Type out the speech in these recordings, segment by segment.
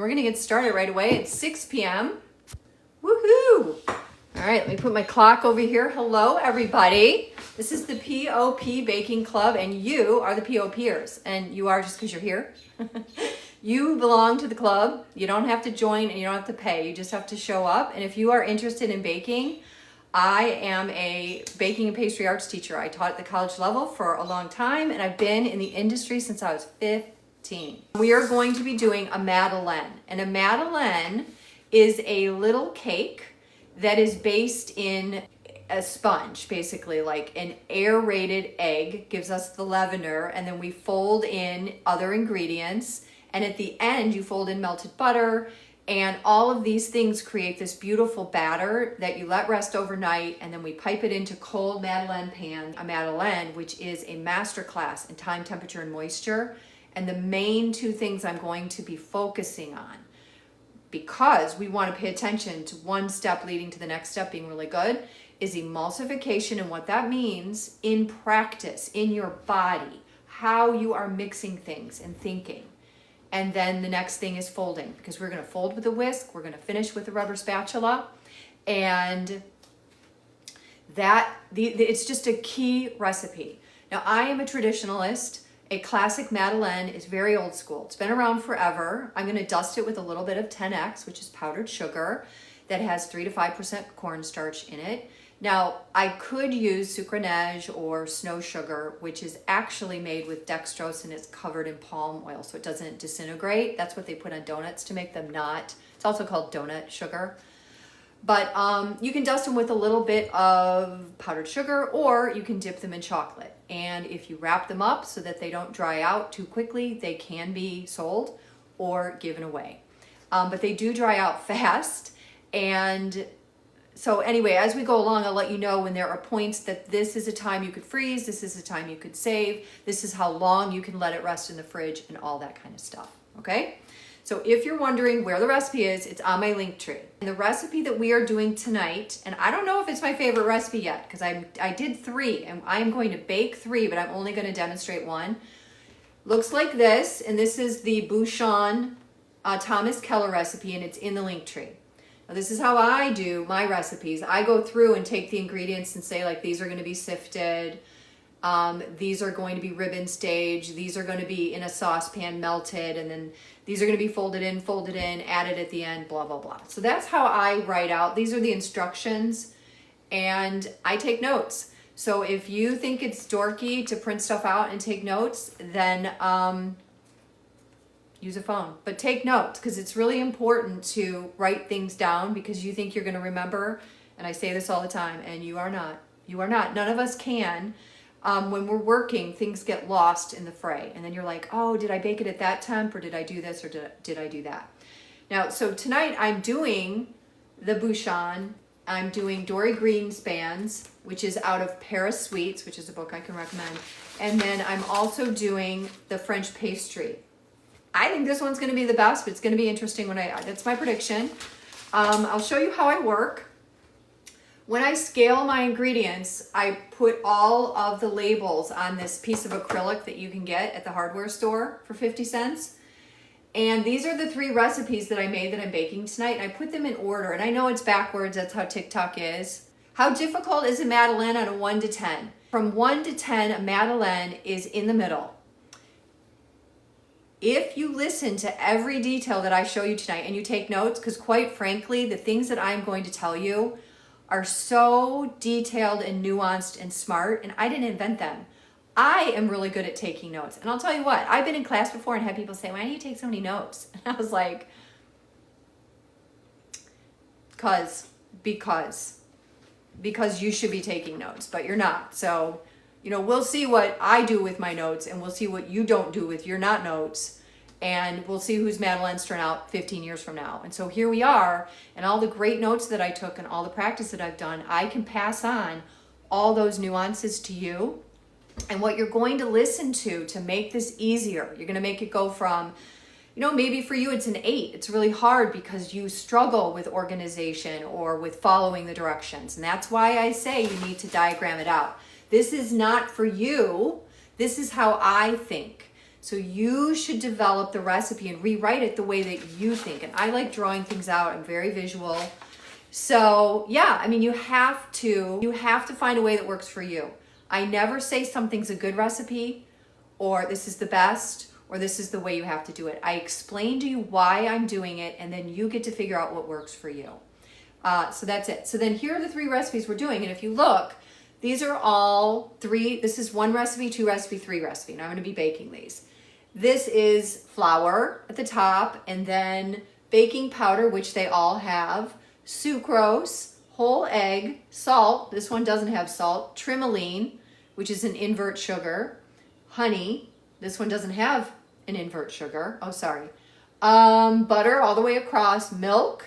we're gonna get started right away. It's 6 p.m. Woohoo! All right, let me put my clock over here. Hello, everybody. This is the PoP Baking Club, and you are the PoPers, and you are just because you're here. You belong to the club. You don't have to join, and you don't have to pay. You just have to show up, and if you are interested in baking, I am a baking and pastry arts teacher. I taught at the college level for a long time, and I've been in the industry since I was 15. We are going to be doing a Madeleine, and a Madeleine is a little cake that is based in a sponge, basically like an aerated egg gives us the leavener, and then we fold in other ingredients, and at the end you fold in melted butter, and all of these things create this beautiful batter that you let rest overnight, and then we pipe it into cold Madeleine pan. A Madeleine, which is a masterclass in time, temperature, and moisture, and the main two things I'm going to be focusing on, because we want to pay attention to one step leading to the next step being really good, is emulsification, and what that means in practice, in your body, how you are mixing things and thinking. And then the next thing is folding, because we're going to fold with a whisk, we're going to finish with a rubber spatula, and it's just a key recipe. Now, I am a traditionalist. A classic Madeleine is very old school. It's been around forever. I'm going to dust it with a little bit of 10X, which is powdered sugar that has 3 to 5% cornstarch in it. Now, I could use sucre or snow sugar, which is actually made with dextrose and it's covered in palm oil, so it doesn't disintegrate. That's what they put on donuts to make them not. It's also called donut sugar. But you can dust them with a little bit of powdered sugar, or you can dip them in chocolate. And if you wrap them up so that they don't dry out too quickly, they can be sold or given away. But they do dry out fast. And so anyway, as we go along, I'll let you know when there are points that this is a time you could freeze, this is a time you could save, this is how long you can let it rest in the fridge, and all that kind of stuff, okay? So if you're wondering where the recipe is, it's on my link tree. And the recipe that we are doing tonight, and I don't know if it's my favorite recipe yet, because I did 3, and I'm going to bake 3, but I'm only going to demonstrate 1. Looks like this, and this is the Bouchon Thomas Keller recipe, and it's in the link tree. Now, this is how I do my recipes. I go through and take the ingredients and say, like, these are going to be sifted, these are going to be ribbon stage, these are going to be in a saucepan melted, and then these are going to be folded in, added at the end, blah, blah, blah. So that's how I write out. These are the instructions, and I take notes. So if you think it's dorky to print stuff out and take notes, then use a phone. But take notes, because it's really important to write things down, because you think you're going to remember, and I say this all the time, and you are not. You are not. None of us can. When we're working, things get lost in the fray, and then you're like, oh, did I bake it at that temp, or did I do this, or did I do that? Now, so tonight I'm doing the Bouchon. I'm doing Dorie Greenspan's, which is out of Paris Sweets, which is a book I can recommend, and then I'm also doing the French pastry. I think this one's going to be the best, but it's going to be interesting that's my prediction. I'll show you how I work. When I scale my ingredients, I put all of the labels on this piece of acrylic that you can get at the hardware store for 50 cents. And these are the 3 recipes that I made that I'm baking tonight. And I put them in order. And I know it's backwards. That's how TikTok is. How difficult is a Madeleine on a 1 to 10? From 1 to 10, a Madeleine is in the middle. If you listen to every detail that I show you tonight and you take notes, because quite frankly, the things that I'm going to tell you are so detailed and nuanced and smart, and I didn't invent them. I am really good at taking notes. And I'll tell you what, I've been in class before and had people say, why do you take so many notes? And I was like, because you should be taking notes, but you're not. So, we'll see what I do with my notes, and we'll see what you don't do with your not notes. And we'll see whose Madeleines turn out 15 years from now. And so here we are, and all the great notes that I took and all the practice that I've done, I can pass on all those nuances to you. And what you're going to listen to make this easier, you're going to make it go from, maybe for you it's an 8. It's really hard because you struggle with organization or with following the directions. And that's why I say you need to diagram it out. This is not for you. This is how I think. So you should develop the recipe and rewrite it the way that you think. And I like drawing things out. I'm very visual. So yeah, I mean, you have to find a way that works for you. I never say something's a good recipe, or this is the best, or this is the way you have to do it. I explain to you why I'm doing it, and then you get to figure out what works for you. So that's it. So then here are the 3 recipes we're doing. And if you look, these are all 3. This is 1 recipe, 2 recipe, 3 recipe. Now I'm going to be baking these. This is flour at the top, and then baking powder, which they all have, sucrose, whole egg, salt. This one doesn't have salt. Trimoline, which is an invert sugar. Honey. This one doesn't have an invert sugar. Oh, sorry. Butter all the way across. Milk.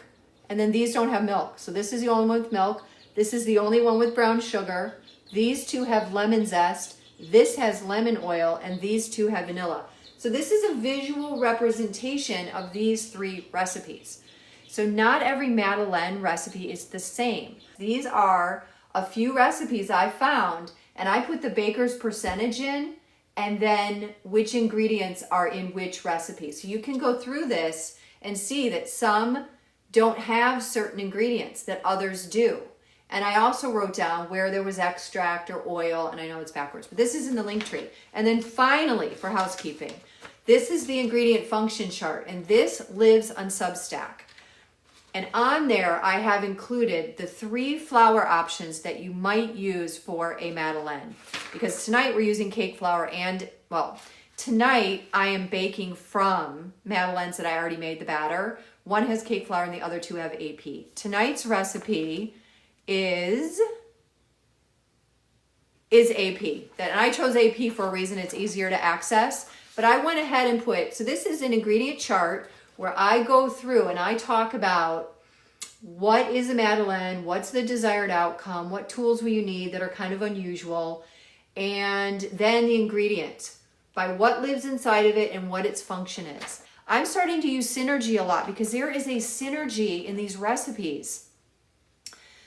And then these don't have milk. So this is the only one with milk. This is the only one with brown sugar. These 2 have lemon zest. This has lemon oil. And these 2 have vanilla. So this is a visual representation of these 3 recipes. So not every Madeleine recipe is the same. These are a few recipes I found, and I put the baker's percentage in, and then which ingredients are in which recipe. So you can go through this and see that some don't have certain ingredients that others do. And I also wrote down where there was extract or oil, and I know it's backwards, but this is in the link tree. And then finally, for housekeeping, this is the ingredient function chart, and this lives on Substack. And on there, I have included the 3 flour options that you might use for a Madeleine. Because tonight we're using cake flour and, well, tonight I am baking from Madeleines that I already made the batter. One has cake flour and the other 2 have AP. Tonight's recipe is AP. And I chose AP for a reason. It's easier to access. But I went ahead and so this is an ingredient chart where I go through and I talk about what is a Madeleine, what's the desired outcome, what tools will you need that are kind of unusual, and then the ingredients, by what lives inside of it and what its function is. I'm starting to use synergy a lot because there is a synergy in these recipes.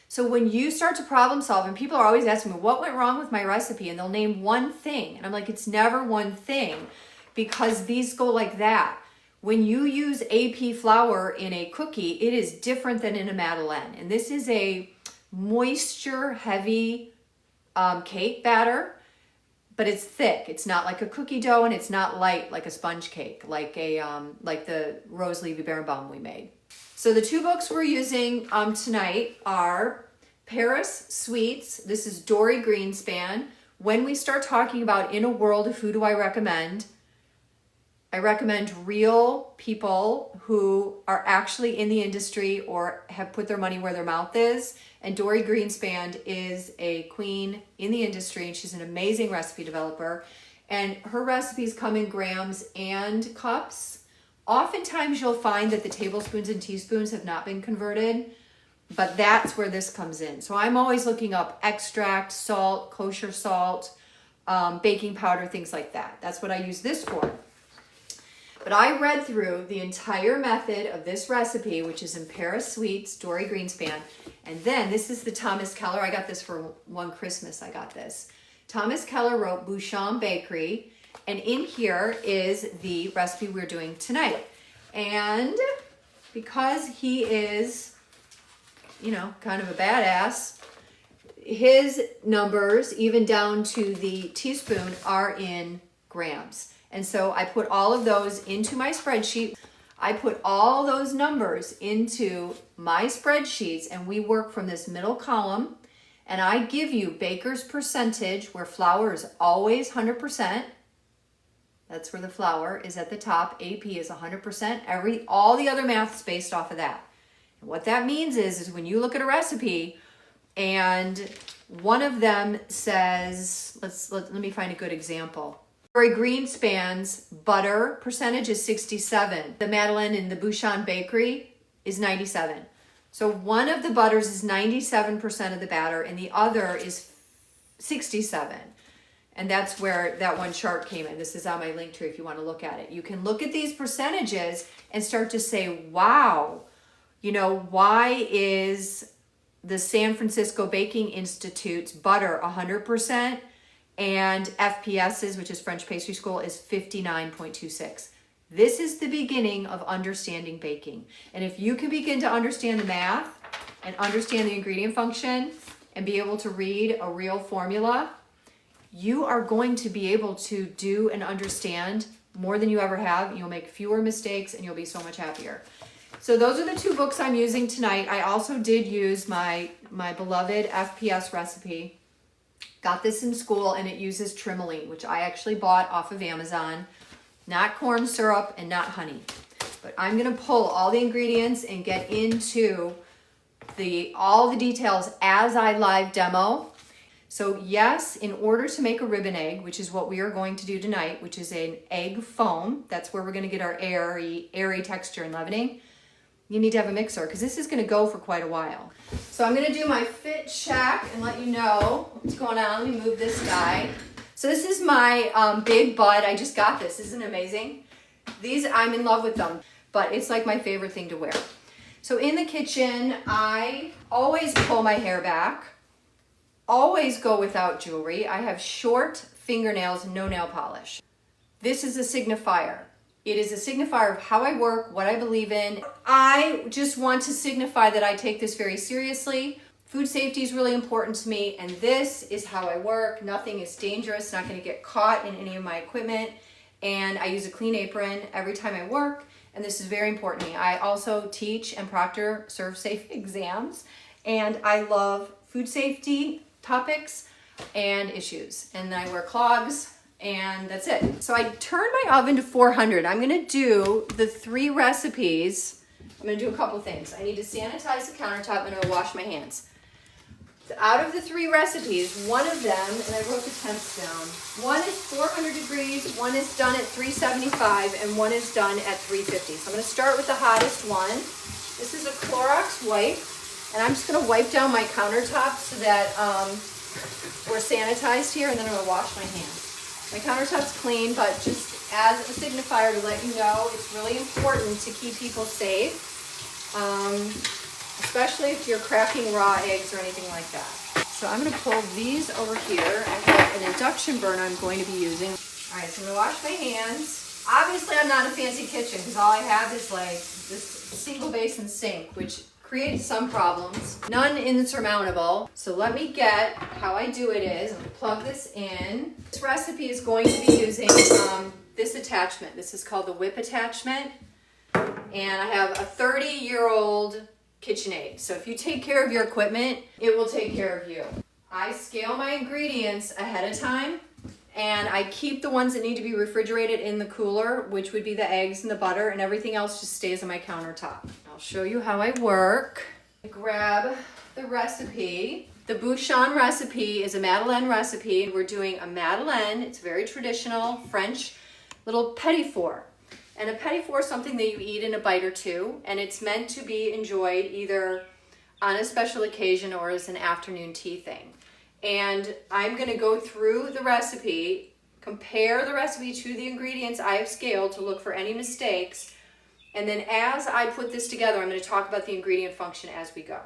So when you start to problem solve, and people are always asking me, what went wrong with my recipe? And they'll name one thing. And I'm like, it's never one thing because these go like that. When you use AP flour in a cookie, it is different than in a Madeleine. And this is a moisture heavy cake batter, but it's thick. It's not like a cookie dough, and it's not light like a sponge cake, like the Rose Levy Berenbaum we made. So the 2 books we're using tonight are Paris Sweets. This is Dorie Greenspan. When we start talking about in a world of who do I recommend real people who are actually in the industry or have put their money where their mouth is. And Dorie Greenspan is a queen in the industry, and she's an amazing recipe developer. And her recipes come in grams and cups. Oftentimes you'll find that the tablespoons and teaspoons have not been converted, but that's where this comes in. So I'm always looking up extract, salt, kosher salt, baking powder, things like that. That's what I use this for. But I read through the entire method of this recipe, which is in Paris Sweets, Dorie Greenspan. And then this is the Thomas Keller. I got this for one Christmas. I got this. Thomas Keller wrote Bouchon Bakery. And in here is the recipe we're doing tonight. And because he is, kind of a badass, his numbers, even down to the teaspoon, are in grams. And so I put all of those into my spreadsheet. I put all those numbers into my spreadsheets, and we work from this middle column. And I give you baker's percentage, where flour is always 100%. That's where the flour is at the top. AP is 100%. All the other math is based off of that. And what that means is when you look at a recipe and one of them says, let me find a good example. Dorie Greenspan's butter percentage is 67. The Madeleine in the Bouchon Bakery is 97. So one of the butters is 97% of the batter and the other is 67. And that's where that one chart came in. This is on my link tree if you want to look at it. You can look at these percentages and start to say, wow, why is the San Francisco Baking Institute's butter 100% and FPS's, which is French Pastry School, is 59.26. This is the beginning of understanding baking. And if you can begin to understand the math and understand the ingredient function and be able to read a real formula, you are going to be able to do and understand more than you ever have. You'll make fewer mistakes and you'll be so much happier. So those are the two books I'm using tonight. I also did use my beloved FPS recipe. Got this in school, and it uses trimoline, which I actually bought off of Amazon. Not corn syrup and not honey. But I'm gonna pull all the ingredients and get into all the details as I live demo. So yes, in order to make a ribbon egg, which is what we are going to do tonight, which is an egg foam, that's where we're gonna get our airy texture and leavening, you need to have a mixer because this is gonna go for quite a while. So I'm gonna do my fit check and let you know what's going on. Let me move this guy. So this is my big bud. I just got this. Isn't it amazing? These, I'm in love with them, but it's like my favorite thing to wear. So in the kitchen, I always pull my hair back, always go without jewelry. I have short fingernails, no nail polish. This is a signifier. It is a signifier of how I work, what I believe in. I just want to signify that I take this very seriously. Food safety is really important to me, and this is how I work. Nothing is dangerous, not gonna get caught in any of my equipment. And I use a clean apron every time I work, and this is very important to me. I also teach and proctor serve-safe exams, and I love food safety topics and issues. And then I wear clogs, and that's it. So I turned my oven to 400. I'm gonna do the 3 recipes. I'm gonna do a couple things. I need to sanitize the countertop and I'll wash my hands. Out of the 3 recipes, one of them, and I wrote the temps down, one is 400 degrees, one is done at 375, and one is done at 350. So I'm gonna start with the hottest one. This is a Clorox wipe, and I'm just gonna wipe down my countertop so that we're sanitized here, and then I'm gonna wash my hands. My countertop's clean, but just as a signifier to let you know, it's really important to keep people safe, especially if you're cracking raw eggs or anything like that. So I'm gonna pull these over here. I have an induction burner I'm going to be using. All right, so I'm gonna wash my hands. Obviously, I'm not in a fancy kitchen because all I have is like this single basin sink, which creates some problems. None insurmountable. So let me get, how I do it is, I'm gonna plug this in. This recipe is going to be using this attachment. This is called the whip attachment. And I have a 30-year-old KitchenAid. So if you take care of your equipment, it will take care of you. I scale my ingredients ahead of time, and I keep the ones that need to be refrigerated in the cooler, which would be the eggs and the butter, and everything else just stays on my countertop. I'll show you how I work. I grab the recipe. The Bouchon recipe is a Madeleine recipe. We're doing a Madeleine. It's very traditional French little petit four. And a petit four is something that you eat in a bite or two, and it's meant to be enjoyed either on a special occasion or as an afternoon tea thing. And I'm gonna go through the recipe, compare the recipe to the ingredients I have scaled to look for any mistakes, and then as I put this together, I'm gonna talk about the ingredient function as we go.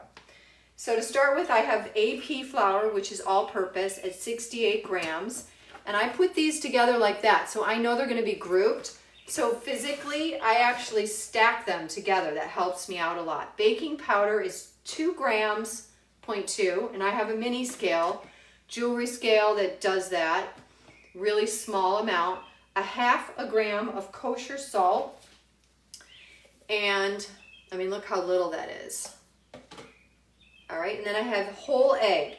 So to start with, I have AP flour, which is all-purpose at 68 grams, and I put these together like that, so I know they're gonna be grouped. So physically, I actually stack them together. That helps me out a lot. Baking powder is 2 grams, 0.2, and I have a mini scale, jewelry scale that does that, really small amount, a 1/2 gram of kosher salt, and I mean, look how little that is. All right, and then I have whole egg.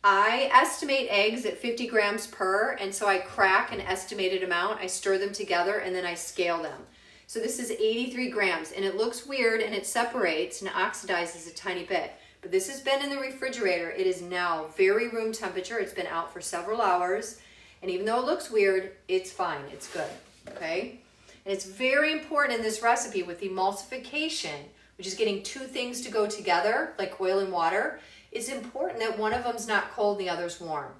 I estimate eggs at 50 grams per, and so I crack an estimated amount, I stir them together, and then I scale them. So this is 83 grams, and it looks weird, and it separates and oxidizes a tiny bit. But this has been in the refrigerator. It is now very room temperature. It's been out for several hours, and even though it looks weird, it's fine, it's good, okay? And it's very important in this recipe with emulsification, which is getting 2 things to go together, like oil and water. It's important that one of them's not cold and the other's warm,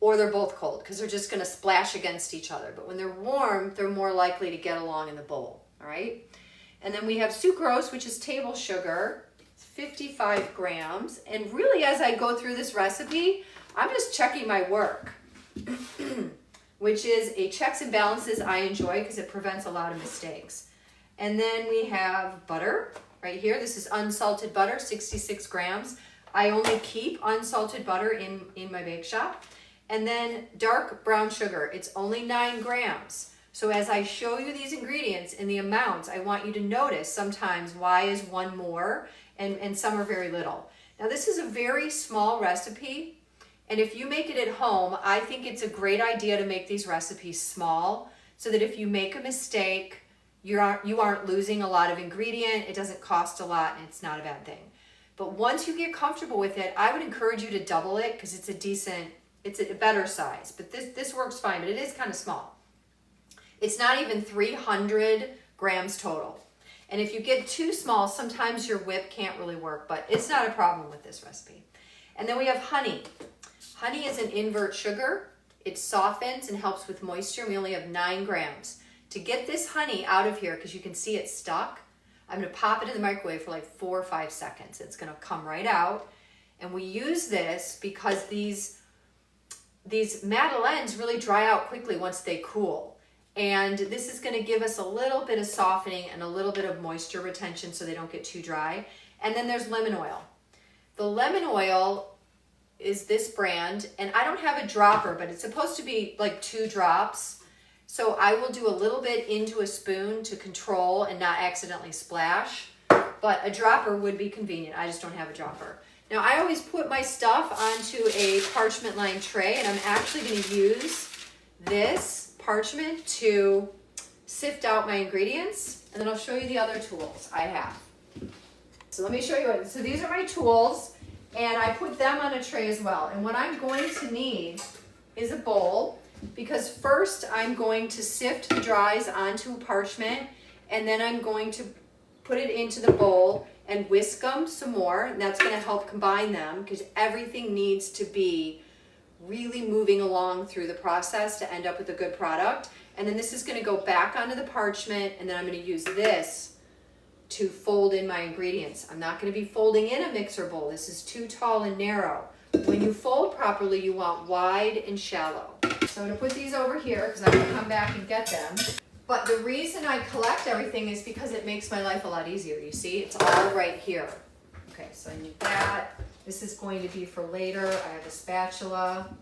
or they're both cold because they're just gonna splash against each other. But when they're warm, they're more likely to get along in the bowl, all right? And then we have sucrose, which is table sugar, 55 grams. And really, as I go through this recipe, I'm just checking my work. which is a checks and balances I enjoy because it prevents a lot of mistakes. And then we have butter right here. This is unsalted butter, 66 grams. I only keep unsalted butter in my bake shop. And then dark brown sugar, it's only 9 grams. So as I show you these ingredients and the amounts, I want you to notice sometimes why is one more and some are very little. Now this is a very small recipe, and if you make it at home, I think it's a great idea to make these recipes small so that if you make a mistake, you aren't losing a lot of ingredient, it doesn't cost a lot, and it's not a bad thing. But once you get comfortable with it, I would encourage you to double it because it's a better size. But this works fine, but it is kind of small. It's not even 300 grams total. And if you get too small, sometimes your whip can't really work, but it's not a problem with this recipe. And then we have honey. Honey is an invert sugar. It softens and helps with moisture. We only have 9 grams. To get this honey out of here, because you can see it's stuck, I'm going to pop it in the microwave for like 4 or 5 seconds. It's going to come right out. And we use this because these Madeleines really dry out quickly once they cool. And this is going to give us a little bit of softening and a little bit of moisture retention so they don't get too dry. And then there's lemon oil. The lemon oil is this brand, and I don't have a dropper, but it's supposed to be like 2 drops. So I will do a little bit into a spoon to control and not accidentally splash. But a dropper would be convenient. I just don't have a dropper. Now I always put my stuff onto a parchment lined tray, and I'm actually going to use this parchment to sift out my ingredients, and then I'll show you the other tools I have. So let me show you what, so these are my tools, and I put them on a tray as well. And what I'm going to need is a bowl, because first I'm going to sift the dries onto a parchment, and then I'm going to put it into the bowl and whisk them some more, and that's going to help combine them because everything needs to be really moving along through the process to end up with a good product. And then this is going to go back onto the parchment, and then I'm going to use this to fold in my ingredients. I'm not going to be folding in a mixer bowl. This is too tall and narrow. When you fold properly, you want wide and shallow. So I'm going to put these over here because I'm going to come back and get them. But the reason I collect everything is because it makes my life a lot easier. You see, it's all right here. Okay, so I need that. This is going to be for later. I have a spatula.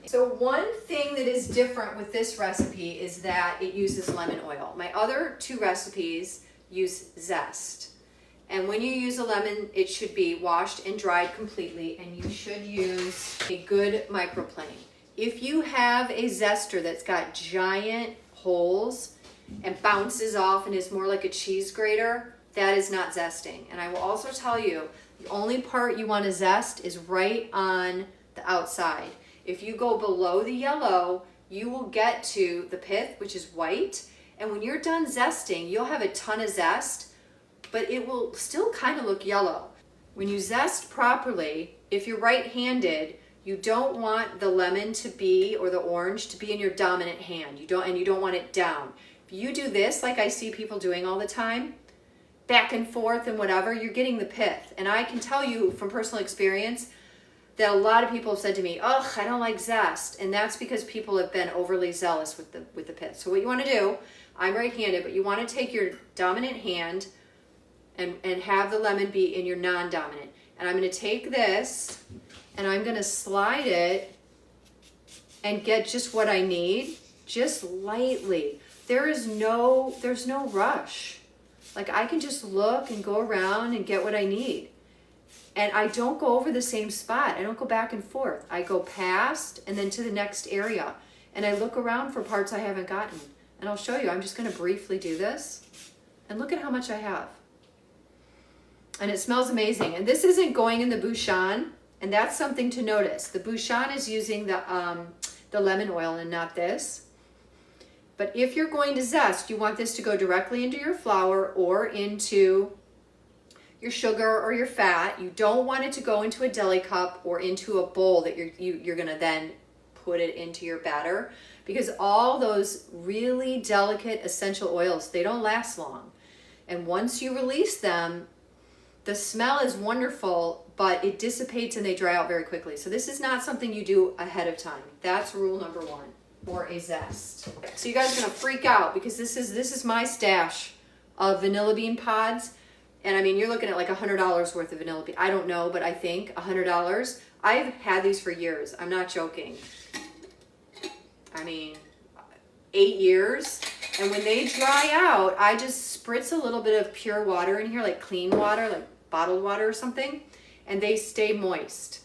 So one thing that is different with this recipe is that it uses lemon oil. My other 2 recipes use zest. And when you use a lemon, it should be washed and dried completely, and you should use a good microplane. If you have a zester that's got giant holes and bounces off and is more like a cheese grater, that is not zesting. And I will also tell you, the only part you want to zest is right on the outside. If you go below the yellow, you will get to the pith, which is white. And when you're done zesting, you'll have a ton of zest, but it will still kind of look yellow. When you zest properly, if you're right-handed, you don't want the lemon to be, or the orange to be in your dominant hand. You don't want it down. If you do this, like I see people doing all the time, back and forth and whatever, you're getting the pith. And I can tell you from personal experience that a lot of people have said to me, ugh, I don't like zest. And that's because people have been overly zealous with the pith. So what you want to do, I'm right-handed, but you want to take your dominant hand and have the lemon be in your non-dominant. And I'm going to take this and I'm going to slide it and get just what I need, just lightly. There's no rush. Like I can just look and go around and get what I need. And I don't go over the same spot. I don't go back and forth. I go past and then to the next area. And I look around for parts I haven't gotten. And I'll show you. I'm just going to briefly do this. And look at how much I have. And it smells amazing. And this isn't going in the Bouchon. And that's something to notice. The Bouchon is using the lemon oil and not this. But if you're going to zest, you want this to go directly into your flour or into your sugar or your fat. You don't want it to go into a deli cup or into a bowl that you're going to then put it into your batter, because all those really delicate essential oils, they don't last long. And once you release them, the smell is wonderful, but it dissipates and they dry out very quickly. So this is not something you do ahead of time. That's rule number 1 for a zest. So you guys are gonna freak out because this is my stash of vanilla bean pods. And I mean, you're looking at like $100 worth of vanilla bean. I don't know, but I think $100. I've had these for years. I'm not joking. I mean, 8 years. And when they dry out, I just spritz a little bit of pure water in here, like clean water, like bottled water or something, and they stay moist.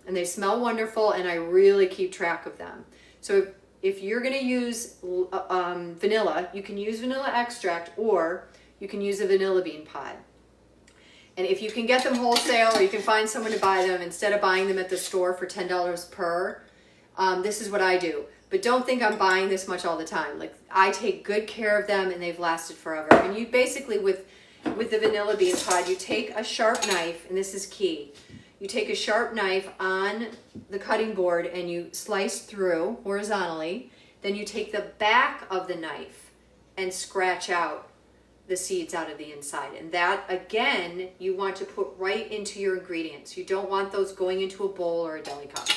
And they smell wonderful, and I really keep track of them. So if you're gonna use vanilla, you can use vanilla extract, or you can use a vanilla bean pod. And if you can get them wholesale, or you can find someone to buy them instead of buying them at the store for $10 per, this is what I do. But don't think I'm buying this much all the time. Like, I take good care of them and they've lasted forever. And you basically, with the vanilla bean pod, you take a sharp knife, and this is key. You take a sharp knife on the cutting board and you slice through horizontally. Then you take the back of the knife and scratch out the seeds out of the inside. And that, again, you want to put right into your ingredients. You don't want those going into a bowl or a deli cup,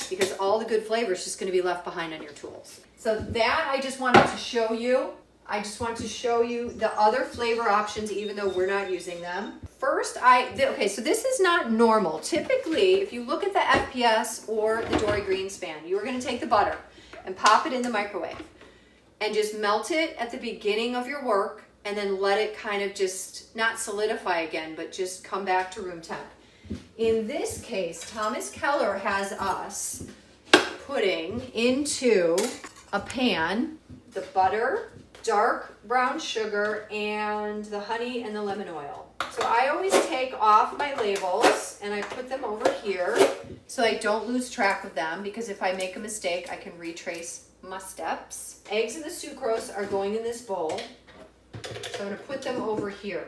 because all the good flavor is just going to be left behind on your tools. So that I just wanted to show you. I just want to show you the other flavor options, even though we're not using them. First, okay, so this is not normal. Typically, if you look at the FPS or the Dorie Greenspan, you are going to take the butter and pop it in the microwave and just melt it at the beginning of your work, and then let it kind of just not solidify again, but just come back to room temp. In this case, Thomas Keller has us putting into a pan the butter, dark brown sugar, and the honey and the lemon oil. So I always take off my labels and I put them over here so I don't lose track of them, because if I make a mistake, I can retrace my steps. Eggs and the sucrose are going in this bowl. So I'm going to put them over here.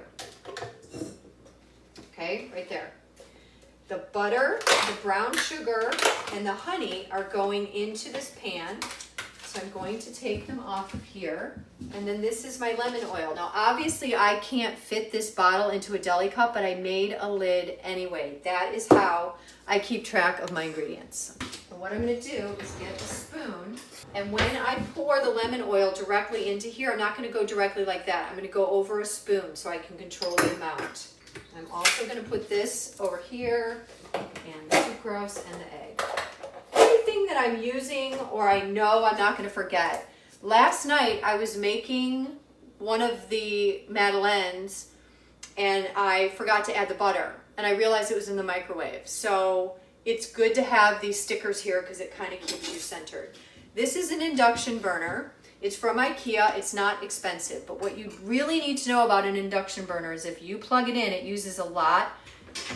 Okay, right there. The butter, the brown sugar, and the honey are going into this pan. So I'm going to take them off of here. And then this is my lemon oil. Now, obviously, I can't fit this bottle into a deli cup, but I made a lid anyway. That is how I keep track of my ingredients. So what I'm going to do is get a spoon. And when I pour the lemon oil directly into here, I'm not going to go directly like that. I'm going to go over a spoon so I can control the amount. I'm also going to put this over here, and the sucrose and the egg. Anything that I'm using or I know I'm not going to forget. Last night I was making one of the Madeleines and I forgot to add the butter, and I realized it was in the microwave. So it's good to have these stickers here because it kind of keeps you centered. This is an induction burner. It's from IKEA. It's not expensive, but what you really need to know about an induction burner is if you plug it in, it uses a lot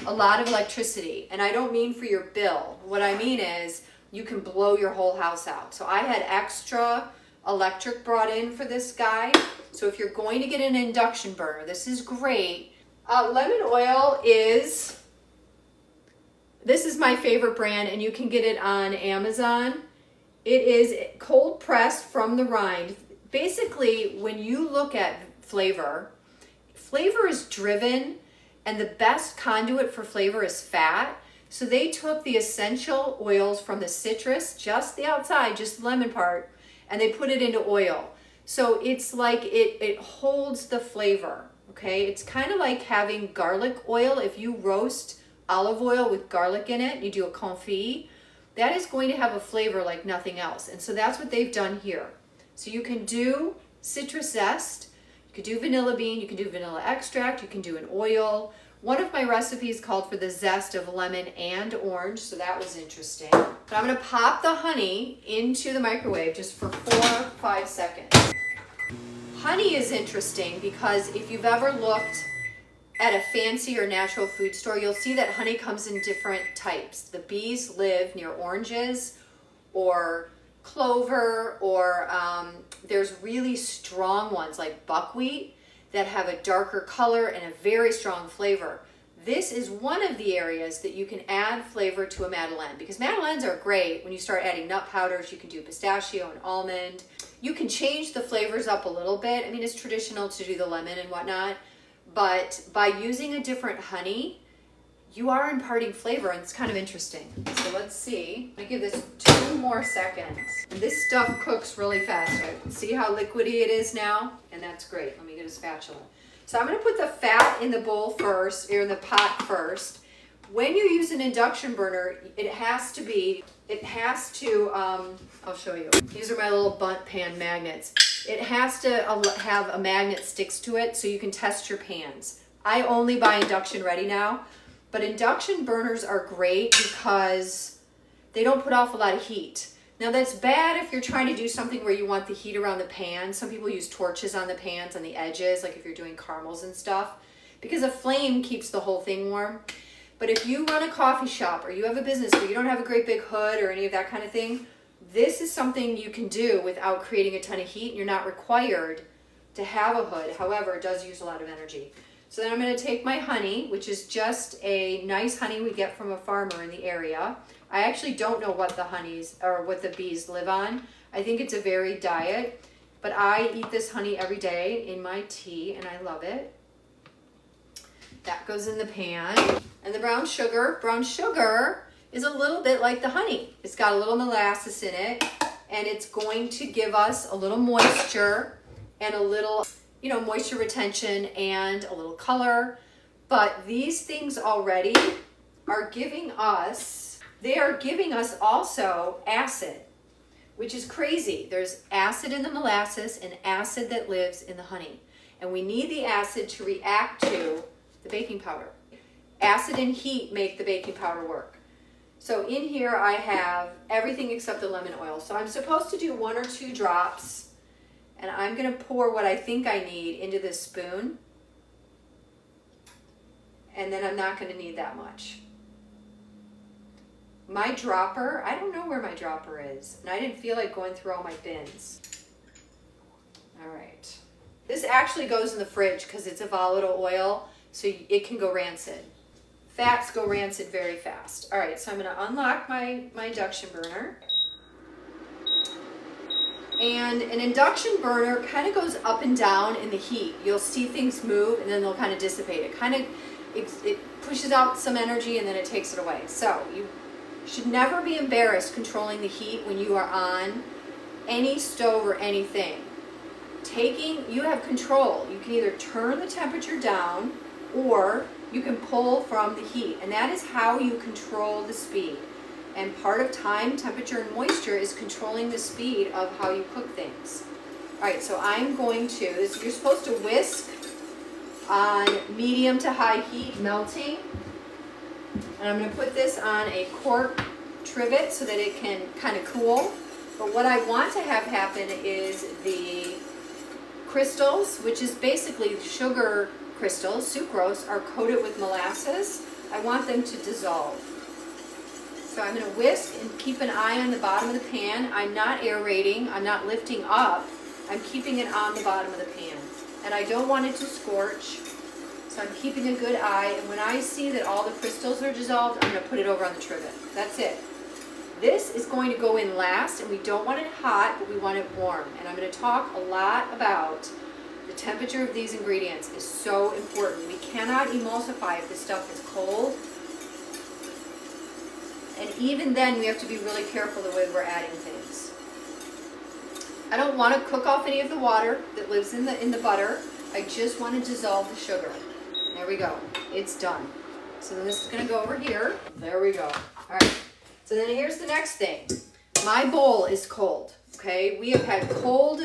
of electricity. And I don't mean for your bill. What I mean is you can blow your whole house out. So I had extra electric brought in for this guy. So if you're going to get an induction burner, this is great. Lemon oil this is my favorite brand, and you can get it on Amazon. It is cold pressed from the rind. Basically, when you look at flavor is driven, and the best conduit for flavor is fat. So they took the essential oils from the citrus, just the outside, just the lemon part, and they put it into oil. So it's like it holds the flavor, okay? It's kind of like having garlic oil. If you roast olive oil with garlic in it, you do a confit, that is going to have a flavor like nothing else. And so that's what they've done here. So you can do citrus zest, you can do vanilla bean, you can do vanilla extract, you can do an oil. One of my recipes called for the zest of lemon and orange, so that was interesting. But I'm gonna pop the honey into the microwave just for 4 or 5 seconds. Honey is interesting because if you've ever looked at a fancy or natural food store, you'll see that honey comes in different types. The bees live near oranges or clover, or there's really strong ones like buckwheat that have a darker color and a very strong flavor. This is one of the areas that you can add flavor to a Madeleine, because Madeleines are great when you start adding nut powders. You can do pistachio and almond. You can change the flavors up a little bit. I mean, it's traditional to do the lemon and whatnot, but by using a different honey, you are imparting flavor, and it's kind of interesting. So let's see. I'm gonna give this 2 more seconds. And this stuff cooks really fast. Right? See how liquidy it is now? And that's great. Let me get a spatula. So I'm gonna put the fat in the bowl first, or in the pot first. When you use an induction burner, it has to, I'll show you. These are my little bundt pan magnets. It has to have a magnet sticks to it so you can test your pans. I only buy induction ready now, but induction burners are great because they don't put off a lot of heat. Now that's bad if you're trying to do something where you want the heat around the pan. Some people use torches on the pans, on the edges, like if you're doing caramels and stuff, because a flame keeps the whole thing warm. But if you run a coffee shop or you have a business where you don't have a great big hood or any of that kind of thing, this is something you can do without creating a ton of heat. You're not required to have a hood. However, it does use a lot of energy. So then I'm going to take my honey, which is just a nice honey we get from a farmer in the area. I actually don't know what the honeys or what the bees live on. I think it's a varied diet, but I eat this honey every day in my tea and I love it. That goes in the pan. And the brown sugar is a little bit like the honey. It's got a little molasses in it, and it's going to give us a little moisture and a little, moisture retention and a little color. But these things already are giving us also acid, which is crazy. There's acid in the molasses and acid that lives in the honey. And we need the acid to react to the baking powder. Acid and heat make the baking powder work. So in here I have everything except the lemon oil. So I'm supposed to do 1 or 2 drops, and I'm going to pour what I think I need into this spoon. And then I'm not going to need that much. My dropper, I don't know where my dropper is, and I didn't feel like going through all my bins. All right. This actually goes in the fridge because it's a volatile oil, so it can go rancid. Fats go rancid very fast. All right, so I'm going to unlock my induction burner. And an induction burner kind of goes up and down in the heat. You'll see things move and then they'll kind of dissipate. It pushes out some energy and then it takes it away. So you should never be embarrassed controlling the heat when you are on any stove or anything. You have control. You can either turn the temperature down or you can pull from the heat, and that is how you control the speed. And part of time, temperature, and moisture is controlling the speed of how you cook things. All right, so I'm going to, you're supposed to whisk on medium to high heat, melting. And I'm going to put this on a cork trivet so that it can kind of cool. But what I want to have happen is the crystals, which is basically sugar crystals, sucrose, are coated with molasses. I want them to dissolve. So I'm going to whisk and keep an eye on the bottom of the pan. I'm not aerating, I'm not lifting up, I'm keeping it on the bottom of the pan. And I don't want it to scorch, so I'm keeping a good eye. And when I see that all the crystals are dissolved, I'm going to put it over on the trivet. That's it. This is going to go in last, and we don't want it hot, but we want it warm. And I'm going to talk a lot about the temperature of these ingredients is so important. We cannot emulsify if this stuff is cold. And even then, we have to be really careful the way we're adding things. I don't want to cook off any of the water that lives in the butter. I just want to dissolve the sugar. There we go. It's done. So then this is going to go over here. There we go. All right. So then here's the next thing. My bowl is cold. Okay. We have had cold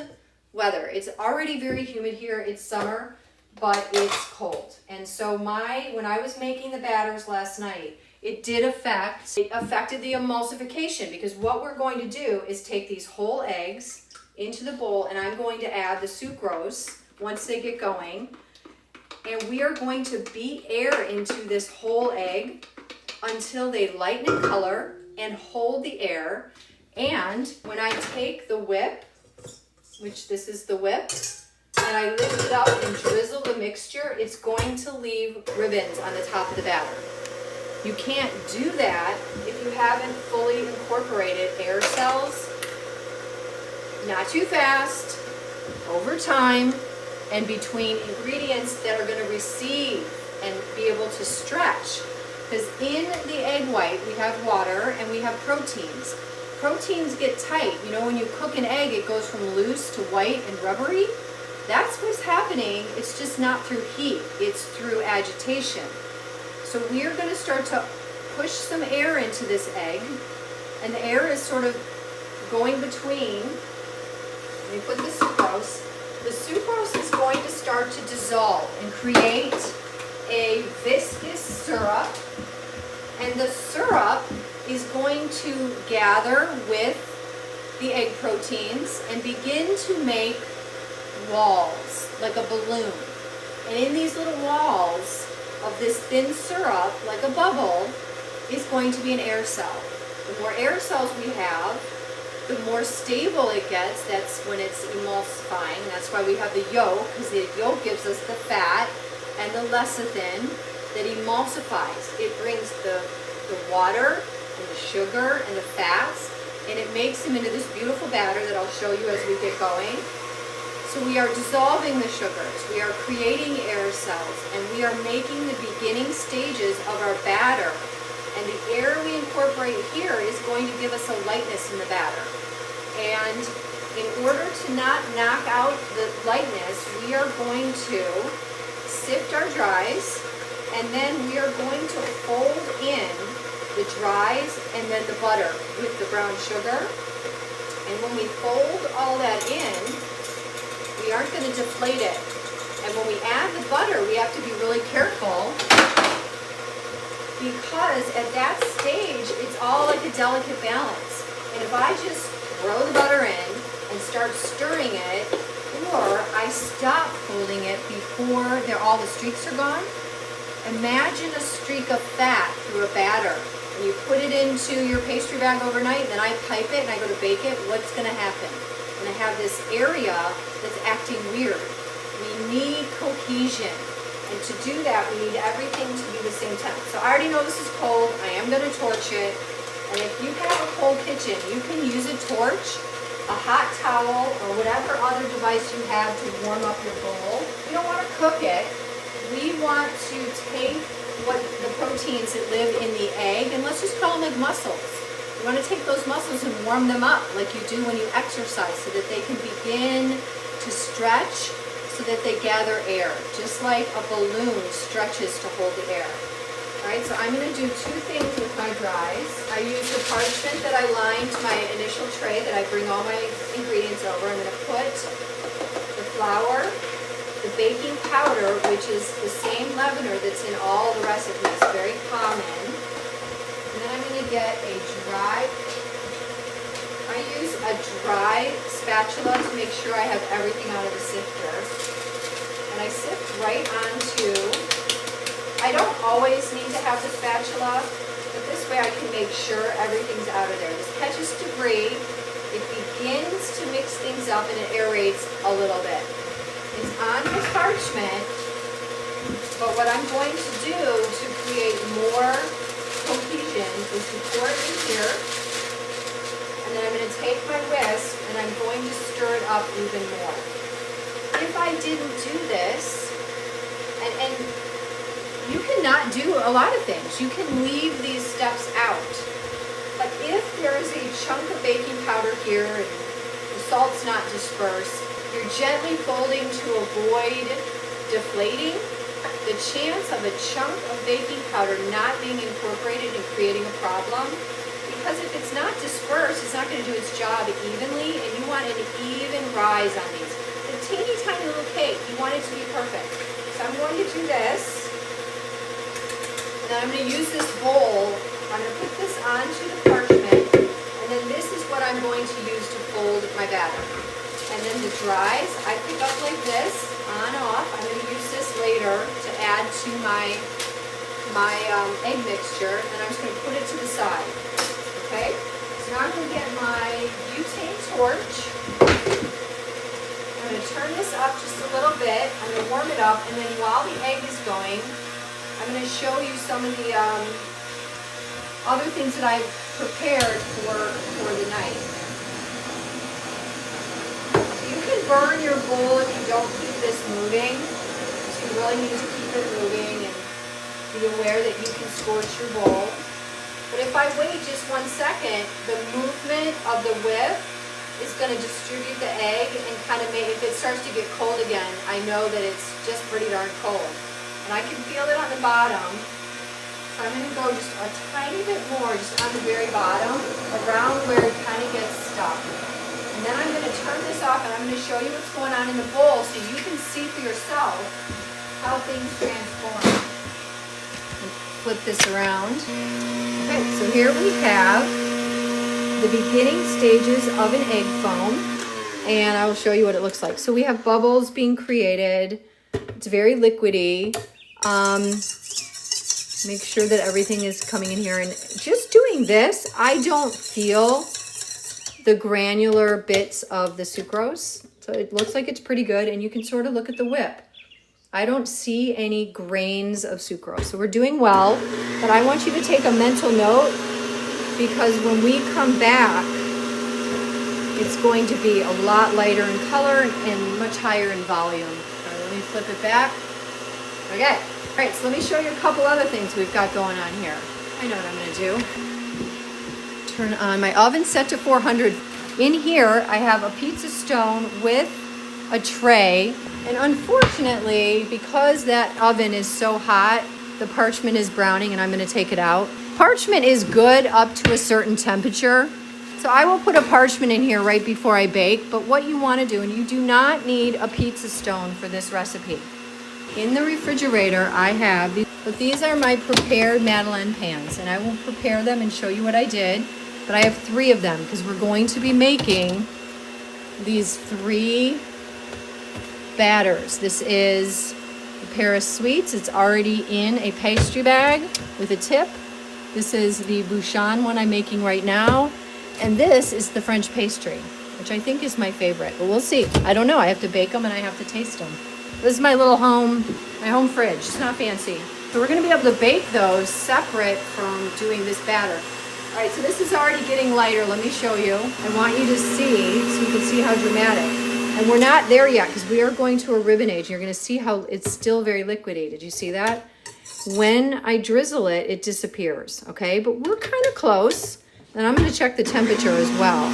weather. It's already very humid here. It's summer, but it's cold. And so when I was making the batters last night, it affected the emulsification, because what we're going to do is take these whole eggs into the bowl, and I'm going to add the sucrose once they get going. And we are going to beat air into this whole egg until they lighten in color and hold the air. And when I take the whip, which this is the whip, and I lift it up and drizzle the mixture, it's going to leave ribbons on the top of the batter. You can't do that if you haven't fully incorporated air cells, not too fast, over time, and between ingredients that are going to receive and be able to stretch. Because in the egg white, we have water and we have proteins. Proteins get tight. You know, when you cook an egg, it goes from loose to white and rubbery. That's what's happening. It's just not through heat. It's through agitation. So we're going to start to push some air into this egg. And the air is sort of going between. Let me put the sucrose. The sucrose is going to start to dissolve and create a viscous syrup. And the syrup is going to gather with the egg proteins and begin to make walls, like a balloon. And in these little walls of this thin syrup, like a bubble, is going to be an air cell. The more air cells we have, the more stable it gets. That's when it's emulsifying. That's why we have the yolk, because the yolk gives us the fat and the lecithin that emulsifies. It brings the water and the sugar and the fats, and it makes them into this beautiful batter that I'll show you as we get going. So we are dissolving the sugars, we are creating air cells, and we are making the beginning stages of our batter. And the air we incorporate here is going to give us a lightness in the batter. And in order to not knock out the lightness, we are going to sift our dries, and then we are going to fold in the dries and then the butter with the brown sugar. And when we fold all that in, we aren't going to deflate it. And when we add the butter, we have to be really careful, because at that stage, it's all like a delicate balance. And if I just throw the butter in and start stirring it, or I stop folding it before all the streaks are gone, imagine a streak of fat through a batter. And you put it into your pastry bag overnight, then I pipe it and I go to bake it, what's going to happen? And I have this area that's acting weird. We need cohesion. And to do that, we need everything to be the same temp. So I already know this is cold. I am going to torch it. And if you have a cold kitchen, you can use a torch, a hot towel, or whatever other device you have to warm up your bowl. We don't want to cook it. We want to take the proteins that live in the egg, and let's just call them like mussels. You want to take those mussels and warm them up like you do when you exercise, so that they can begin to stretch, so that they gather air, just like a balloon stretches to hold the air. All right, so I'm going to do two things with my dries. I use the parchment that I lined my initial tray that I bring all my ingredients over. I'm going to put the flour, the baking powder, which is the same leavener that's in all the recipes, very common. And then I'm going to get a dry, I use a dry spatula to make sure I have everything out of the sifter. And I sift right onto, I don't always need to have the spatula, but this way I can make sure everything's out of there. This catches debris, it begins to mix things up, and it aerates a little bit. It's on the parchment, but what I'm going to do to create more cohesion is to pour it in here, and then I'm going to take my whisk and I'm going to stir it up even more. If I didn't do this, and you cannot do a lot of things. You can leave these steps out. But if there is a chunk of baking powder here and the salt's not dispersed, you're gently folding to avoid deflating. The chance of a chunk of baking powder not being incorporated and creating a problem, because if it's not dispersed, it's not going to do its job evenly, and you want an even rise on these. The teeny tiny little cake, you want it to be perfect. So I'm going to do this. And then I'm going to use this bowl. I'm going to put this onto the parchment, and then this is what I'm going to use to fold my batter. And then the dries, I pick up like this, on, off. I'm going to use this later to add to my egg mixture, and I'm just going to put it to the side. Okay? So now I'm going to get my butane torch. I'm going to turn this up just a little bit. I'm going to warm it up, and then while the egg is going, I'm going to show you some of the other things that I've prepared for the night. So you can burn your bowl if you don't keep this moving. So you really need to keep it moving. And be aware that you can scorch your bowl. But if I wait just 1 second, the movement of the whip is going to distribute the egg and kind of make, if it starts to get cold again, I know that it's just pretty darn cold. And I can feel it on the bottom. So I'm going to go just a tiny bit more, just on the very bottom, around where it kind of gets stuck. And then I'm going to turn this off and I'm going to show you what's going on in the bowl so you can see for yourself how things transform. Flip this around. Okay, so here we have the beginning stages of an egg foam, and I will show you what it looks like. So we have bubbles being created. It's very liquidy. Make sure that everything is coming in here, and just doing this, I don't feel the granular bits of the sucrose. So it looks like it's pretty good, and you can sort of look at the whip. I don't see any grains of sucrose. So we're doing well, but I want you to take a mental note because when we come back, it's going to be a lot lighter in color and much higher in volume. All right, let me flip it back. Okay, all right, so let me show you a couple other things we've got going on here. I know what I'm gonna do. Turn on my oven set to 400. In here, I have a pizza stone with a tray. And unfortunately, because that oven is so hot, the parchment is browning and I'm gonna take it out. Parchment is good up to a certain temperature. So I will put a parchment in here right before I bake, but what you wanna do, and you do not need a pizza stone for this recipe. In the refrigerator, I have these, but these are my prepared Madeleine pans, and I will prepare them and show you what I did. But I have 3 of them because we're going to be making these 3 batters. This is the Paris Sweets. It's already in a pastry bag with a tip. This is the Bouchon one I'm making right now. And this is the French pastry, which I think is my favorite. But we'll see. I don't know. I have to bake them and I have to taste them. This is my little home fridge. It's not fancy. So we're going to be able to bake those separate from doing this batter. All right, so this is already getting lighter. Let me show you. I want you to see, so you can see how dramatic. And we're not there yet because we are going to a ribbon age. You're going to see how it's still very liquidy. Did you see that? When I drizzle it, it disappears, okay? But we're kind of close. And I'm going to check the temperature as well.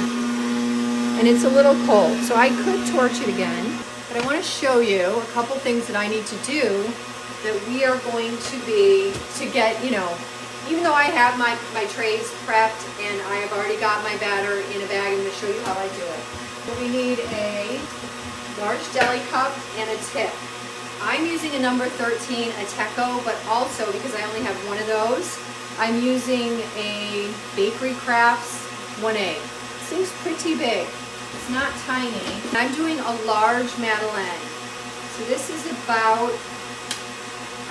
And it's a little cold, so I could torch it again. But I want to show you a couple things that I need to do that we are going to get, you know, even though I have my trays prepped and I have already got my batter in a bag, I'm going to show you how I do it. We need a large deli cup and a tip. I'm using a number 13, a Teco, but also because I only have one of those, I'm using a Bakery Crafts 1A. This thing's pretty big. It's not tiny. I'm doing a large Madeleine. So this is about,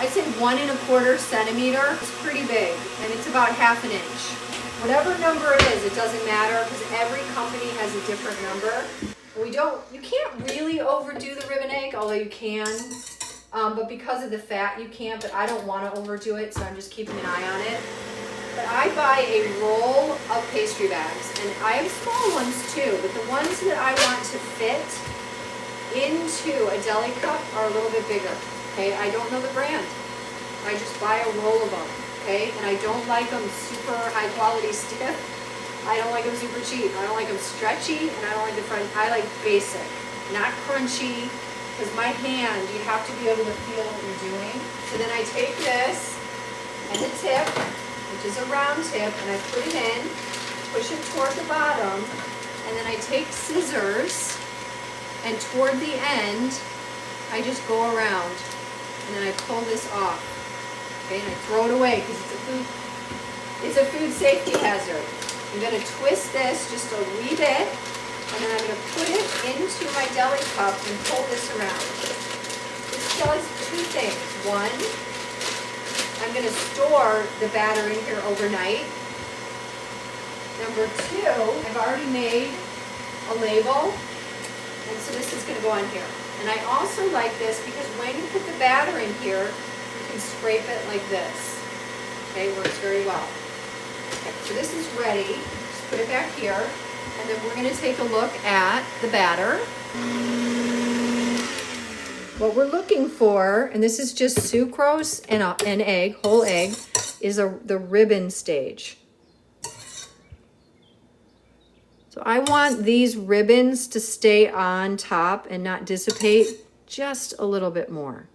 I'd say 1 1/4 centimeter. It's pretty big, and it's about 1/2 inch. Whatever number it is, it doesn't matter because every company has a different number. You can't really overdo the ribbon egg, although you can. But because of the fat, you can't, but I don't want to overdo it, so I'm just keeping an eye on it. But I buy a roll of pastry bags, and I have small ones too, but the ones that I want to fit into a deli cup are a little bit bigger, okay? I don't know the brand. I just buy a roll of them. Okay, and I don't like them super high quality stiff. I don't like them super cheap. I don't like them stretchy, and I don't like the front. I like basic, not crunchy, because my hand, you have to be able to feel what you're doing. So then I take this and the tip, which is a round tip, and I put it in, push it toward the bottom, and then I take scissors, and toward the end, I just go around, and then I pull this off. Okay, and I throw it away because it's a food safety hazard. I'm going to twist this just a wee bit, and then I'm going to put it into my deli cup and pull this around. This does 2 things. 1, I'm going to store the batter in here overnight. Number 2, I've already made a label, and so this is going to go on here. And I also like this because when you put the batter in here, you can scrape it like this. Okay, works very well. Okay, so this is ready. Just put it back here, and then we're going to take a look at the batter. What we're looking for, and this is just sucrose and an egg, whole egg, is the ribbon stage. So I want these ribbons to stay on top and not dissipate just a little bit more.